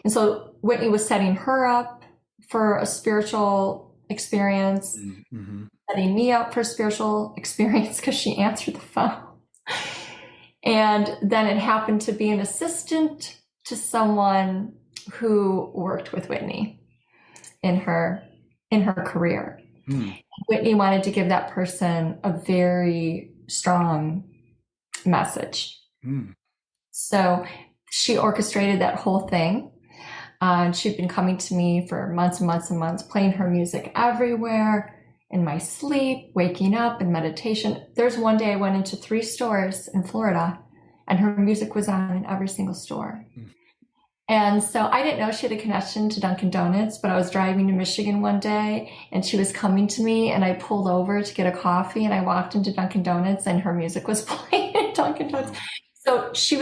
And so Whitney was setting her up for a spiritual experience, setting me up for a spiritual experience because she answered the phone. And then it happened to be an assistant to someone who worked with Whitney in her career. Whitney wanted to give that person a very strong message. So she orchestrated that whole thing. She'd been coming to me for months and months and months, playing her music everywhere, in my sleep, waking up, in meditation. There's one day I went into 3 stores in Florida and her music was on in every single store. And so I didn't know she had a connection to Dunkin' Donuts, but I was driving to Michigan one day and she was coming to me and I pulled over to get a coffee and I walked into Dunkin' Donuts and her music was playing at Dunkin' Donuts. So she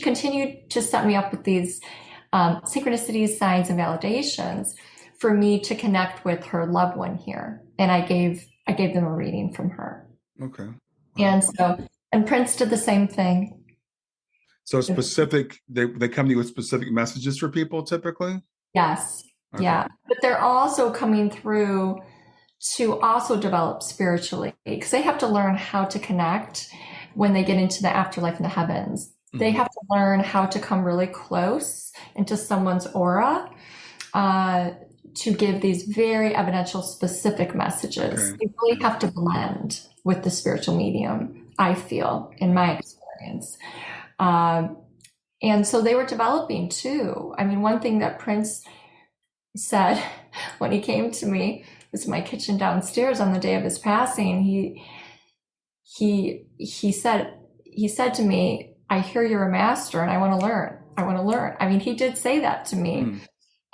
continued to set me up with these synchronicities, signs, and validations for me to connect with her loved one here. And I gave them a reading from her. Okay. And Prince did the same thing. So specific, they come to you with specific messages for people typically? Yes. Okay. Yeah. But they're also coming through to also develop spiritually because they have to learn how to connect when they get into the afterlife and the heavens. They have to learn how to come really close into someone's aura to give these very evidential specific messages. Okay. They really have to blend with the spiritual medium, I feel, in my experience. And so they were developing too. I mean, one thing that Prince said when he came to me was in my kitchen downstairs on the day of his passing. He said to me, I hear you're a master and I want to learn. I mean, he did say that to me.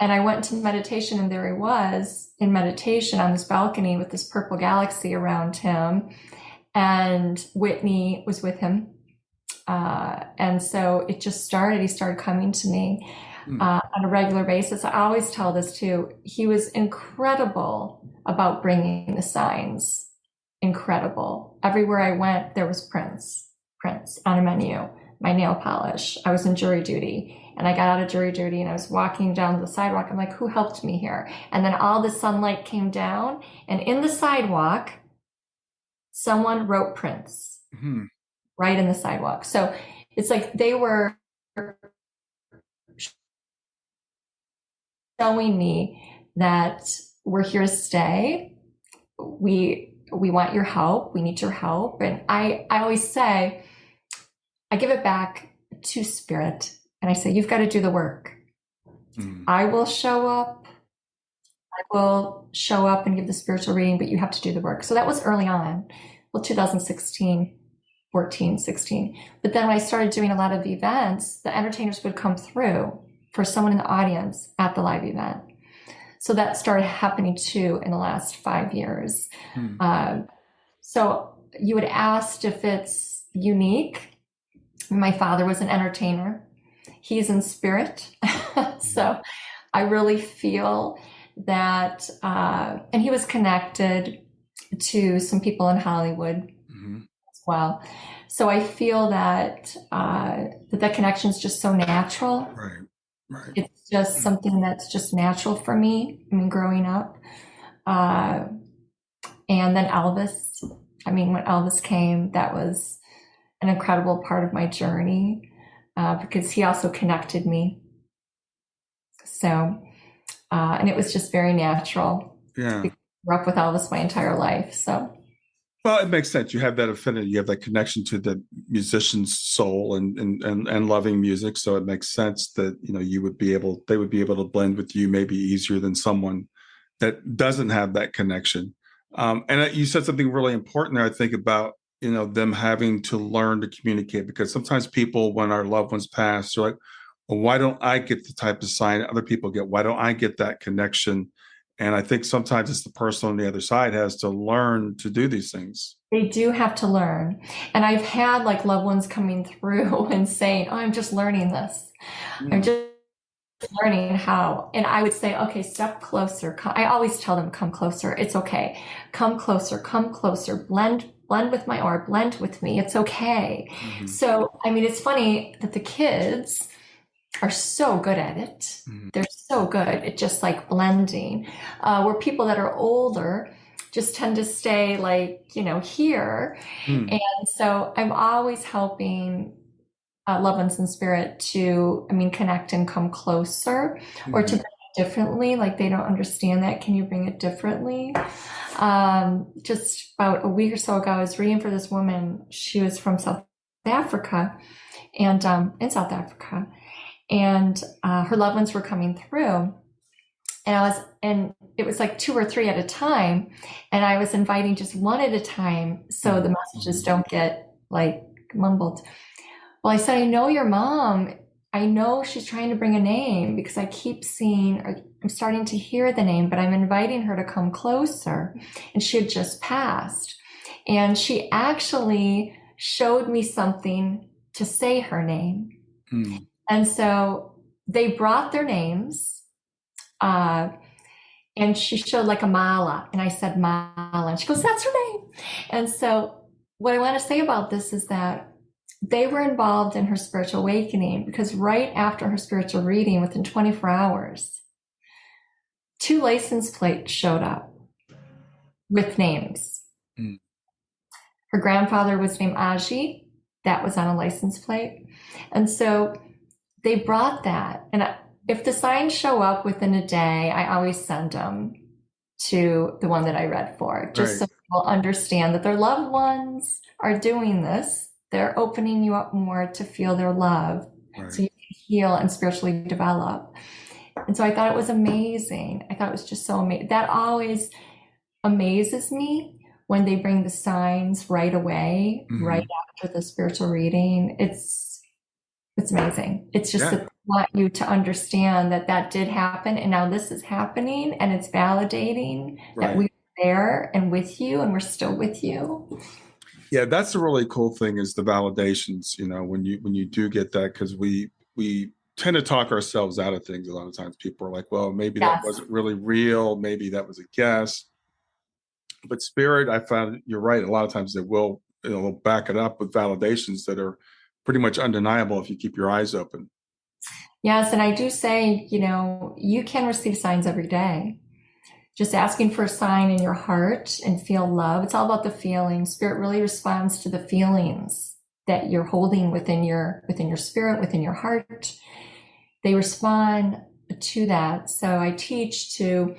And I went to meditation and there he was in meditation on this balcony with this purple galaxy around him. And Whitney was with him. And so it just started. He started coming to me on a regular basis. I always tell this too. He was incredible about bringing the signs. Incredible. Everywhere I went, there was Prince on a menu. My nail polish. I was in jury duty and I got out of jury duty and I was walking down the sidewalk. I'm like, who helped me here? And then all the sunlight came down and in the sidewalk, someone wrote Prince right in the sidewalk. So it's like they were showing me that we're here to stay. We want your help. We need your help. And I always say, I give it back to spirit and I say, you've got to do the work. I will show up. And give the spiritual reading, but you have to do the work. So that was early on. Well, 2016, 14, 16. But then when I started doing a lot of events, the entertainers would come through for someone in the audience at the live event. So that started happening too in the last 5 years. So you had asked if it's unique. My father was an entertainer. He's in spirit. So I really feel that, and he was connected to some people in Hollywood as well. So I feel that that connection is just so natural. Right. It's just something that's just natural for me. I mean, growing up. And then Elvis. I mean, when Elvis came, that was an incredible part of my journey because he also connected me. So, and it was just very natural. Yeah. I grew up with Elvis my entire life. So, well, it makes sense. You have that affinity. You have that connection to the musician's soul and loving music. So it makes sense that, you know, they would be able to blend with you maybe easier than someone that doesn't have that connection. And you said something really important there, I think, about, you know, them having to learn to communicate, because sometimes people, when our loved ones pass, they're like, well, why don't I get the type of sign other people get? Why don't I get that connection? And I think sometimes it's the person on the other side has to learn to do these things. they do have to learn. And I've had like loved ones coming through and saying, oh, I'm just learning this. I'm just learning how. And I would say, okay, step closer. I always tell them, come closer. It's okay. Come closer, blend with my aura, blend with me. It's okay. So, I mean, it's funny that the kids are so good at it. They're so good at just like blending, where people that are older just tend to stay like, you know, here. And so I'm always helping loved ones in spirit to, I mean, connect and come closer, or to bring it differently. Like they don't understand that. Can you bring it differently? Just about a week or so ago, I was reading for this woman. She was from South Africa and in South Africa. And her loved ones were coming through, and it was like 2 or 3 at a time. And I was inviting just one at a time, so the messages don't get like mumbled. Well, I said, I know your mom. I know she's trying to bring a name because I keep seeing, or I'm starting to hear the name, but I'm inviting her to come closer. And she had just passed. And she actually showed me something to say her name. And so they brought their names, and she showed like a mala, and I said mala, and she goes, that's her name. And so what I want to say about this is that they were involved in her spiritual awakening, because right after her spiritual reading, within 24 hours, 2 license plates showed up with names. Her grandfather was named Aji. That was on a license plate. And so they brought that. And if the signs show up within a day, I always send them to the one that I read for, just so people understand that their loved ones are doing this. They're opening you up more to feel their love, so you can heal and spiritually develop. And so I thought it was amazing. I thought it was just so amazing. That always amazes me when they bring the signs right away, right after the spiritual reading. It's amazing. It's just that they want you to understand that that did happen, and now this is happening, and it's validating that we're there and with you, and we're still with you. Yeah, that's the really cool thing, is the validations, you know, when you do get that, because we tend to talk ourselves out of things. A lot of times people are like, well, maybe that wasn't really real. Maybe that was a guess. But spirit, I found, you're right. A lot of times they will, you know, back it up with validations that are pretty much undeniable if you keep your eyes open. Yes. And I do say, you know, you can receive signs every day. Just asking for a sign in your heart and feel love. It's all about the feeling. Spirit really responds to the feelings that you're holding within your spirit, within your heart. They respond to that. So I teach to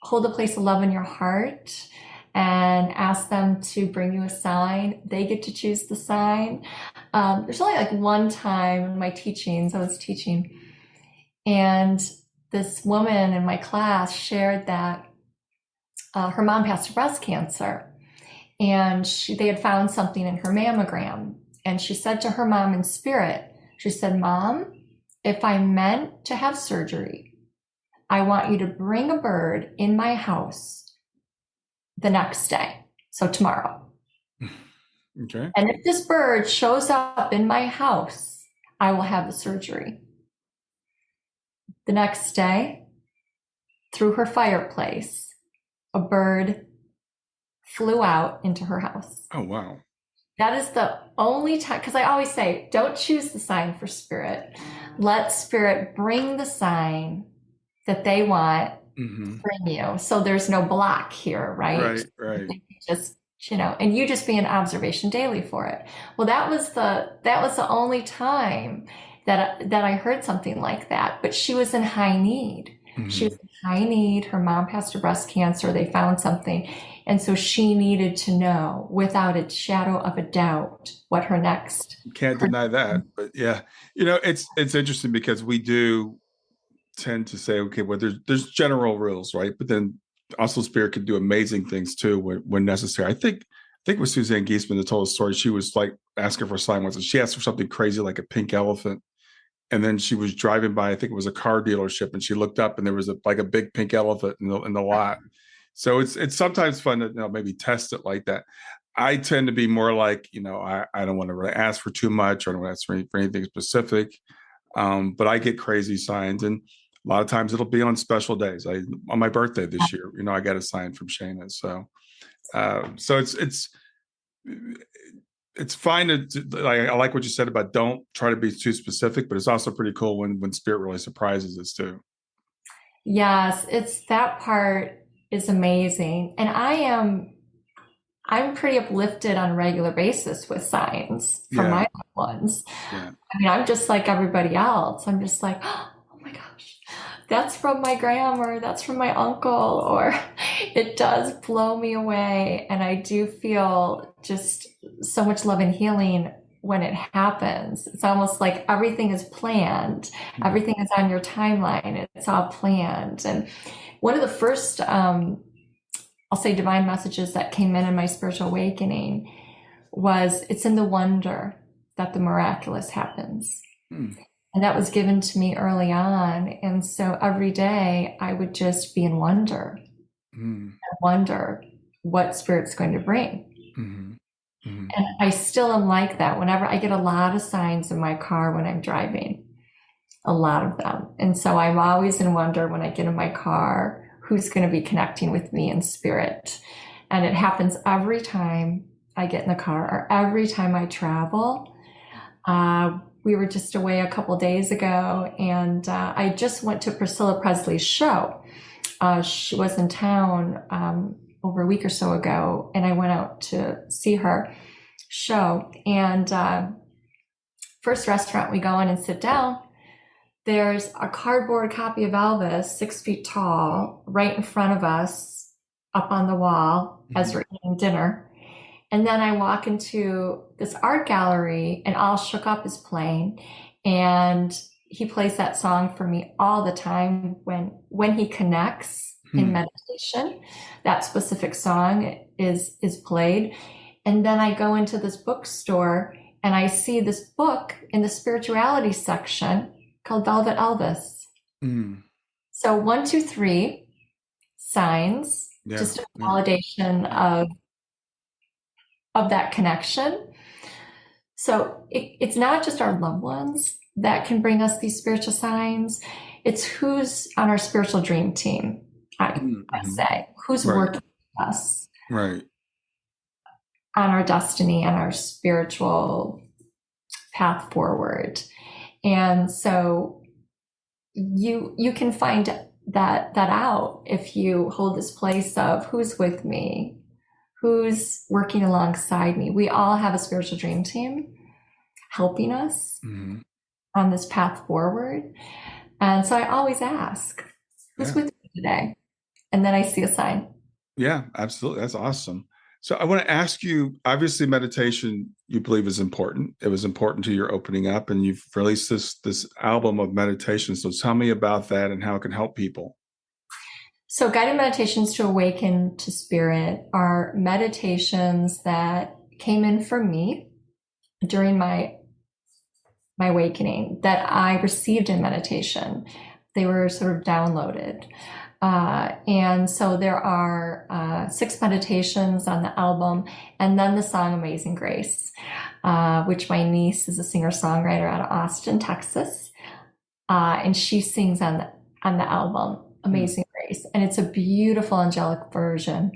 hold a place of love in your heart and ask them to bring you a sign. They get to choose the sign. There's only like one time in my teachings, I was teaching, and this woman in my class shared that her mom passed of breast cancer, and they had found something in her mammogram. And she said to her mom in spirit, she said, Mom, if I'm meant to have surgery, I want you to bring a bird in my house the next day. So tomorrow. Okay. And if this bird shows up in my house, I will have the surgery. The next day, through her fireplace, a bird flew out into her house. Oh, wow. That is the only time, because I always say, don't choose the sign for spirit. Let spirit bring the sign that they want to bring you. So there's no block here, right? Right. Just, and you just be in observation daily for it. Well, that was the only time that I heard something like that. But she was in high need. She was in high need. Her mom passed of breast cancer. They found something. And so she needed to know without a shadow of a doubt what her next. Can't deny that. But yeah, it's interesting because we do tend to say, okay, well, there's general rules, right? But then also spirit can do amazing things too when necessary. I think it was Suzanne Giesman that told a story. She was like asking for a sign once, and she asked for something crazy like a pink elephant. And then she was driving by, I think it was a car dealership, and she looked up and there was a big pink elephant in the lot. So it's sometimes fun to maybe test it like that. I tend to be more like, I don't want to really ask for too much, or I don't want to ask for anything specific. But I get crazy signs, and a lot of times it'll be on special days. On my birthday this year, I got a sign from Shana. So it's fine to I like what you said about don't try to be too specific, but it's also pretty cool when spirit really surprises us too. Yes, it's that part is amazing. And I'm pretty uplifted on a regular basis with signs from my loved ones. Yeah. I mean, I'm just like everybody else. I'm just like, oh my gosh, that's from my grandma, or that's from my uncle, or it does blow me away. And I do feel just so much love and healing when it happens. It's almost like everything is planned. Everything is on your timeline. It's all planned. And one of the first, I'll say, divine messages that came in my spiritual awakening was, it's in the wonder that the miraculous happens. And that was given to me early on. And so every day I would just be in wonder, and wonder what spirit's going to bring. And I still am like that. Whenever I get a lot of signs in my car when I'm driving, a lot of them. And so I'm always in wonder when I get in my car, who's going to be connecting with me in spirit. And it happens every time I get in the car, or every time I travel. We were just away a couple days ago, and I just went to Priscilla Presley's show. She was in town over a week or so ago, and I went out to see her show. And first restaurant we go in and sit down, there's a cardboard copy of Elvis, 6 feet tall, right in front of us, up on the wall as we're eating dinner. And then I walk into this art gallery, and All Shook Up is playing, and he plays that song for me all the time when he connects in meditation. That specific song is played. And then I go into this bookstore, and I see this book in the spirituality section called Velvet Elvis. So 1, 2, 3 signs, just a validation of that connection. So it's not just our loved ones that can bring us these spiritual signs. It's who's on our spiritual dream team, I say, who's working with us on our destiny and our spiritual path forward. And so you can find that out if you hold this place of who's with me, who's working alongside me. We all have a spiritual dream team helping us on this path forward. And so I always ask, who's with me today? And then I see a sign. Yeah, absolutely. That's awesome. So I want to ask you, obviously meditation you believe is important. It was important to your opening up, and you've released this album of meditation. So tell me about that and how it can help people. So guided meditations to awaken to spirit are meditations that came in for me during my awakening, that I received in meditation. They were sort of downloaded. And so there are 6 meditations on the album, and then the song Amazing Grace, which my niece is a singer-songwriter out of Austin, Texas. And she sings on the album Amazing Grace. And it's a beautiful angelic version.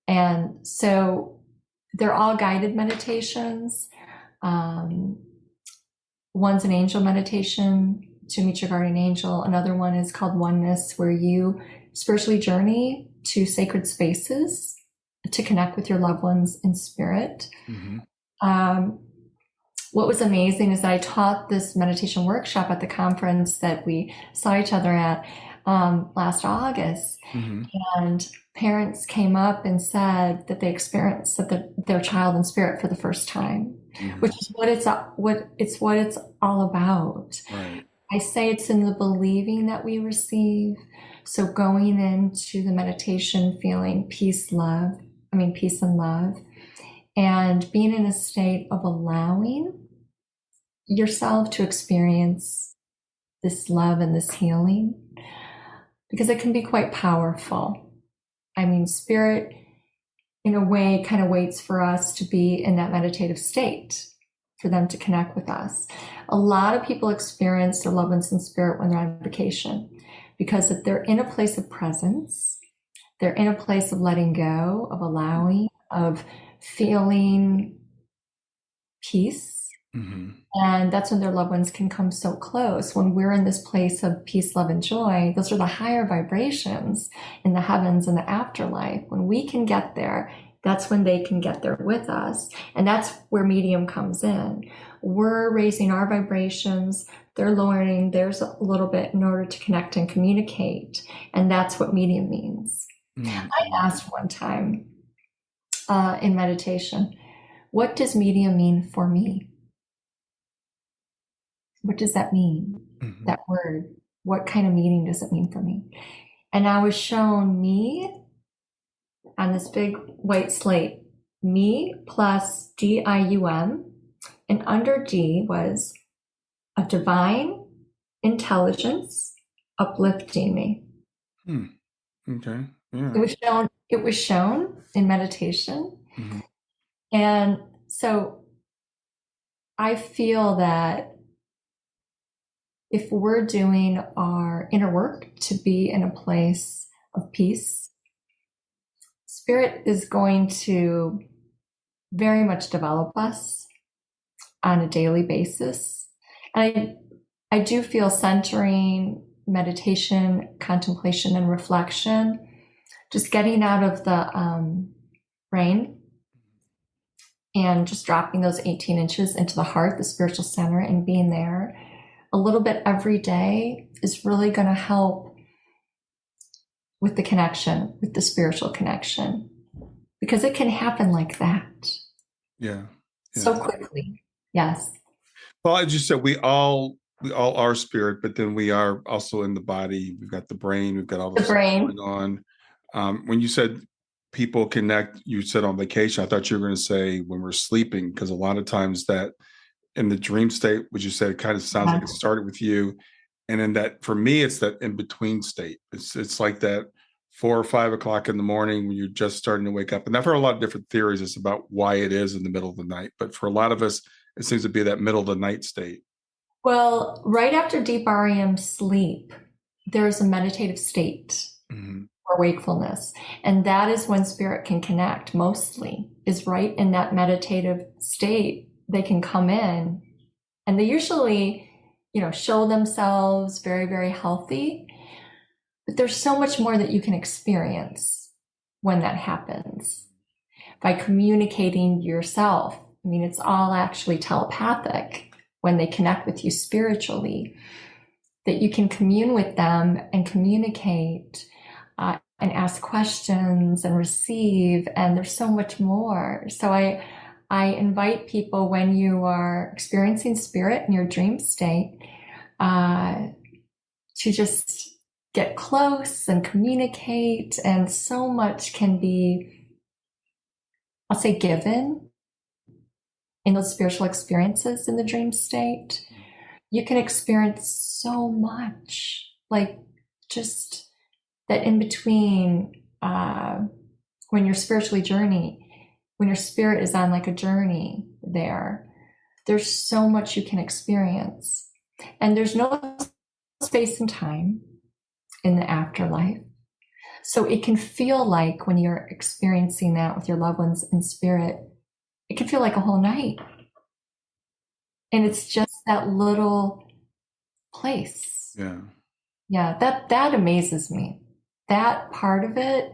And so they're all guided meditations. One's an angel meditation to meet your guardian angel. Another one is called Oneness, where you spiritually journey to sacred spaces to connect with your loved ones in spirit. What was amazing is that I taught this meditation workshop at the conference that we saw each other at last August. And parents came up and said that they experienced their child in spirit for the first time, which is what it's all about. Right. I say it's in the believing that we receive. So going into the meditation feeling peace and love, and being in a state of allowing yourself to experience this love and this healing, because it can be quite powerful. I mean, spirit, in a way, kind of waits for us to be in that meditative state for them to connect with us. A lot of people experience their loved ones in spirit when they're on vacation, because if they're in a place of presence, they're in a place of letting go, of allowing, of feeling peace. And that's when their loved ones can come so close. When we're in this place of peace, love, and joy, those are the higher vibrations in the heavens and the afterlife. When we can get there, that's when they can get there with us. And that's where medium comes in. We're raising our vibrations, they're lowering theirs a little bit in order to connect and communicate. And that's what medium means. I asked one time in meditation, what does medium mean for me? What does that mean? That word, what kind of meaning does it mean for me? And I was shown me on this big white slate, me plus DIUM, and under D was a divine intelligence uplifting me. Okay. Yeah. It was shown in meditation. And so I feel that if we're doing our inner work to be in a place of peace, spirit is going to very much develop us on a daily basis. And I do feel centering, meditation, contemplation, and reflection, just getting out of the brain and just dropping those 18 inches into the heart, the spiritual center, and being there a little bit every day is really going to help with the connection, with the spiritual connection, because it can happen like that. Yeah. So quickly. Yes. Well, as you said, we all are spirit, but then we are also in the body. We've got the brain. We've got all this going on. When you said people connect, you said on vacation, I thought you were going to say when we're sleeping, because a lot of times that in the dream state, which you said, it kind of sounds like it started with you. And in that, for me, it's that in between state. It's like that 4 or 5 o'clock in the morning when you're just starting to wake up. And I've heard a lot of different theories as about why it is in the middle of the night. But for a lot of us, it seems to be that middle of the night state. Well, right after deep REM sleep, there's a meditative state or wakefulness. And that is when spirit can connect mostly, is right in that meditative state. They can come in and they usually, show themselves very, very healthy. But there's so much more that you can experience when that happens by communicating yourself. I mean, it's all actually telepathic when they connect with you spiritually, that you can commune with them and communicate and ask questions and receive. And there's so much more. So I invite people, when you are experiencing spirit in your dream state, to just get close and communicate. And so much can be, I'll say, given in those spiritual experiences in the dream state. You can experience so much, like just that in between, when you're spiritually when your spirit is on like a journey there's so much you can experience. And there's no space and time in the afterlife. So it can feel like when you're experiencing that with your loved ones in spirit, it can feel like a whole night. And it's just that little place. Yeah. Yeah, that amazes me. That part of it,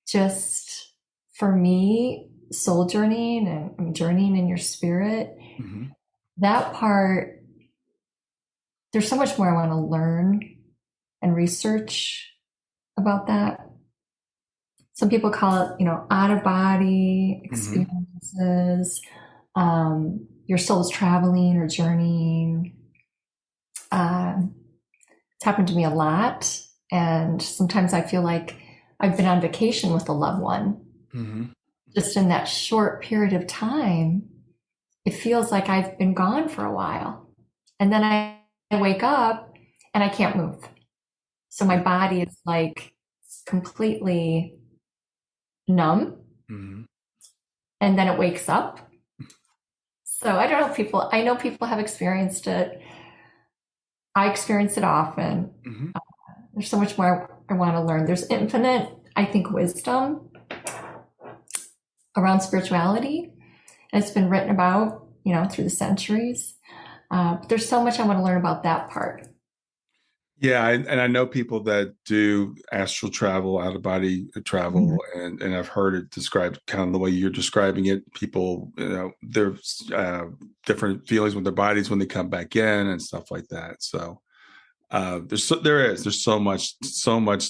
just for me, soul journeying and journeying in your spirit, that part, there's so much more I want to learn and research about that. Some people call it, out of body experiences. Your soul's traveling or journeying. It's happened to me a lot. And sometimes I feel like I've been on vacation with a loved one. Just in that short period of time, it feels like I've been gone for a while. And then I wake up and I can't move. So my body is like completely numb. And then it wakes up. So I don't know, I know people have experienced it. I experience it often. There's so much more I want to learn. There's infinite, I think, wisdom around spirituality. And it's been written about, through the centuries. But there's so much I want to learn about that part. Yeah, and I know people that do astral travel, out of body travel, and I've heard it described kind of the way you're describing it. People, there's different feelings with their bodies when they come back in and stuff like that. So there's so much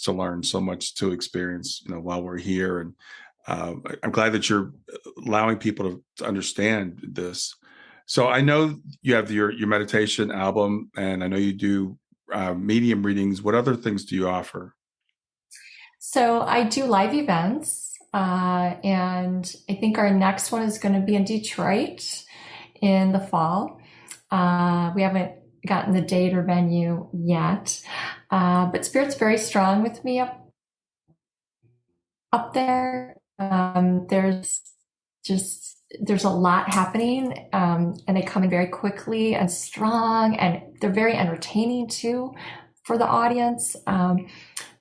to learn, so much to experience, while we're here. And I'm glad that you're allowing people to understand this. So I know you have your meditation album, and I know you do medium readings. What other things do you offer? So I do live events, and I think our next one is going to be in Detroit in the fall. We haven't gotten the date or venue yet, but Spirit's very strong with me up there. There's a lot happening, and they come in very quickly and strong, and they're very entertaining too for the audience.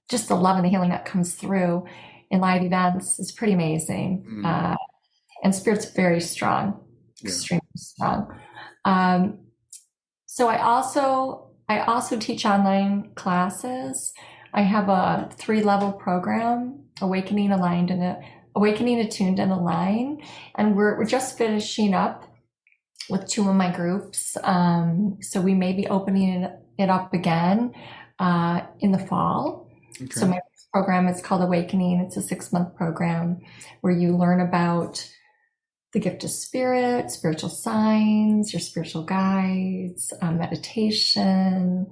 Just the love and the healing that comes through in live events is pretty amazing. And Spirit's very strong, extremely strong. So I also teach online classes. I have a 3-level program, Awakening, Attuned, and Aligned. And we're just finishing up with 2 of my groups. So we may be opening it up again in the fall. Okay. So my program is called Awakening. It's a 6-month program where you learn about the gift of spirit, spiritual signs, your spiritual guides, meditation.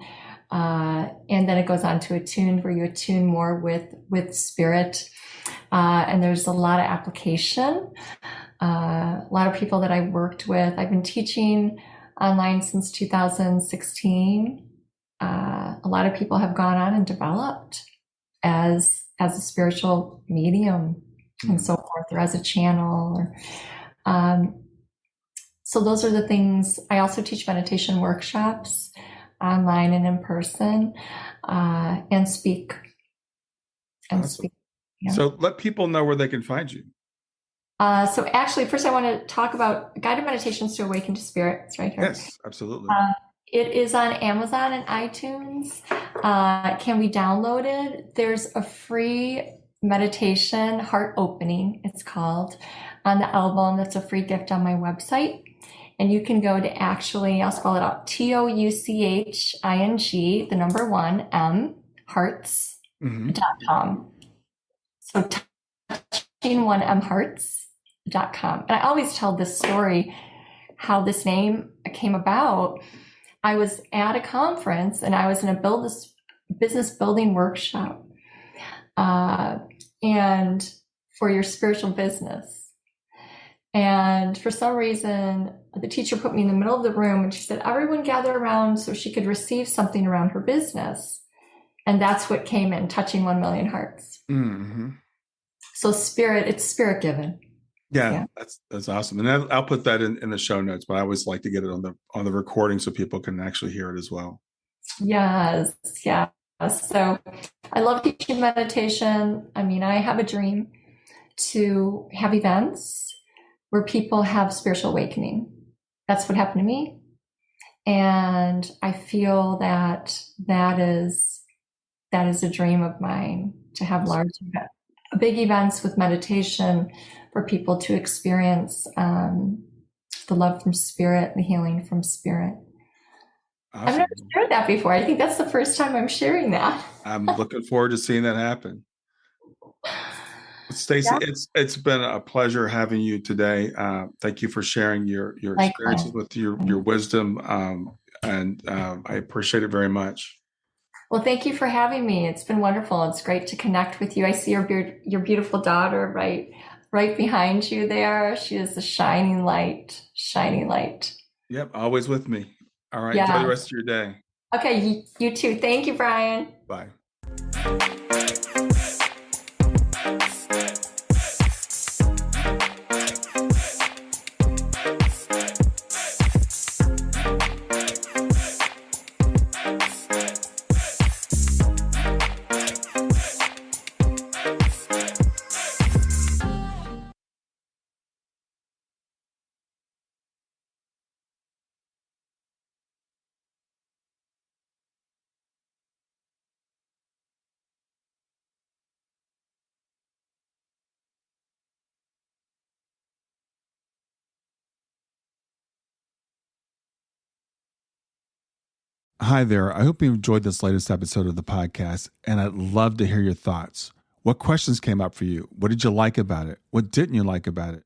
And then it goes on to Attuned, where you attune more with spirit. And there's a lot of application. A lot of people that I worked with. I've been teaching online since 2016. A lot of people have gone on and developed as a spiritual medium and so forth, or as a channel. So those are the things. I also teach meditation workshops online and in person, and speak. Awesome. Yeah. So let people know where they can find you. So actually, first I want to talk about Guided Meditations to Awaken to Spirit. It's right here. Yes, absolutely. It is on Amazon and iTunes. Can be downloaded. There's a free meditation, Heart Opening, it's called, on the album. That's a free gift on my website. And you can go to I'll spell it out, TOUCHING, the number 1, M, hearts.com. So touching1mhearts.com. And I always tell this story, how this name came about. I was at a conference and I was in a business building workshop, and for your spiritual business. And for some reason, the teacher put me in the middle of the room and she said, everyone gather around so she could receive something around her business. And that's what came in, touching 1 million hearts. Mm-hmm. So it's spirit given. Yeah, that's awesome. And I'll put that in the show notes, but I always like to get it on the recording so people can actually hear it as well. Yes. So I love teaching meditation. I mean, I have a dream to have events where people have spiritual awakening. That's what happened to me. And I feel that is a dream of mine, to have big events with meditation for people to experience the love from spirit, the healing from spirit. Awesome. I've never shared that before. I think that's the first time I'm sharing that. I'm looking forward to seeing that happen. Stacey, it's been a pleasure having you today. Thank you for sharing your experiences with your wisdom, and I appreciate it very much. Well, thank you for having me. It's been wonderful. It's great to connect with you. I see your beautiful daughter right behind you there. She is a shining light. Yep, always with me. All right, enjoy the rest of your day. Okay, you too. Thank you, Brian. Bye. Hi there. I hope you enjoyed this latest episode of the podcast, and I'd love to hear your thoughts. What questions came up for you? What did you like about it? What didn't you like about it?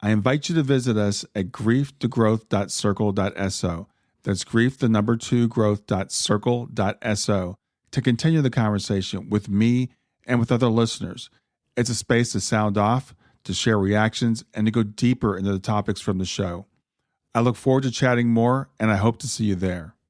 I invite you to visit us at growth2growth.circle.so. That's growth2growth.circle.so to continue the conversation with me and with other listeners. It's a space to sound off, to share reactions, and to go deeper into the topics from the show. I look forward to chatting more, and I hope to see you there.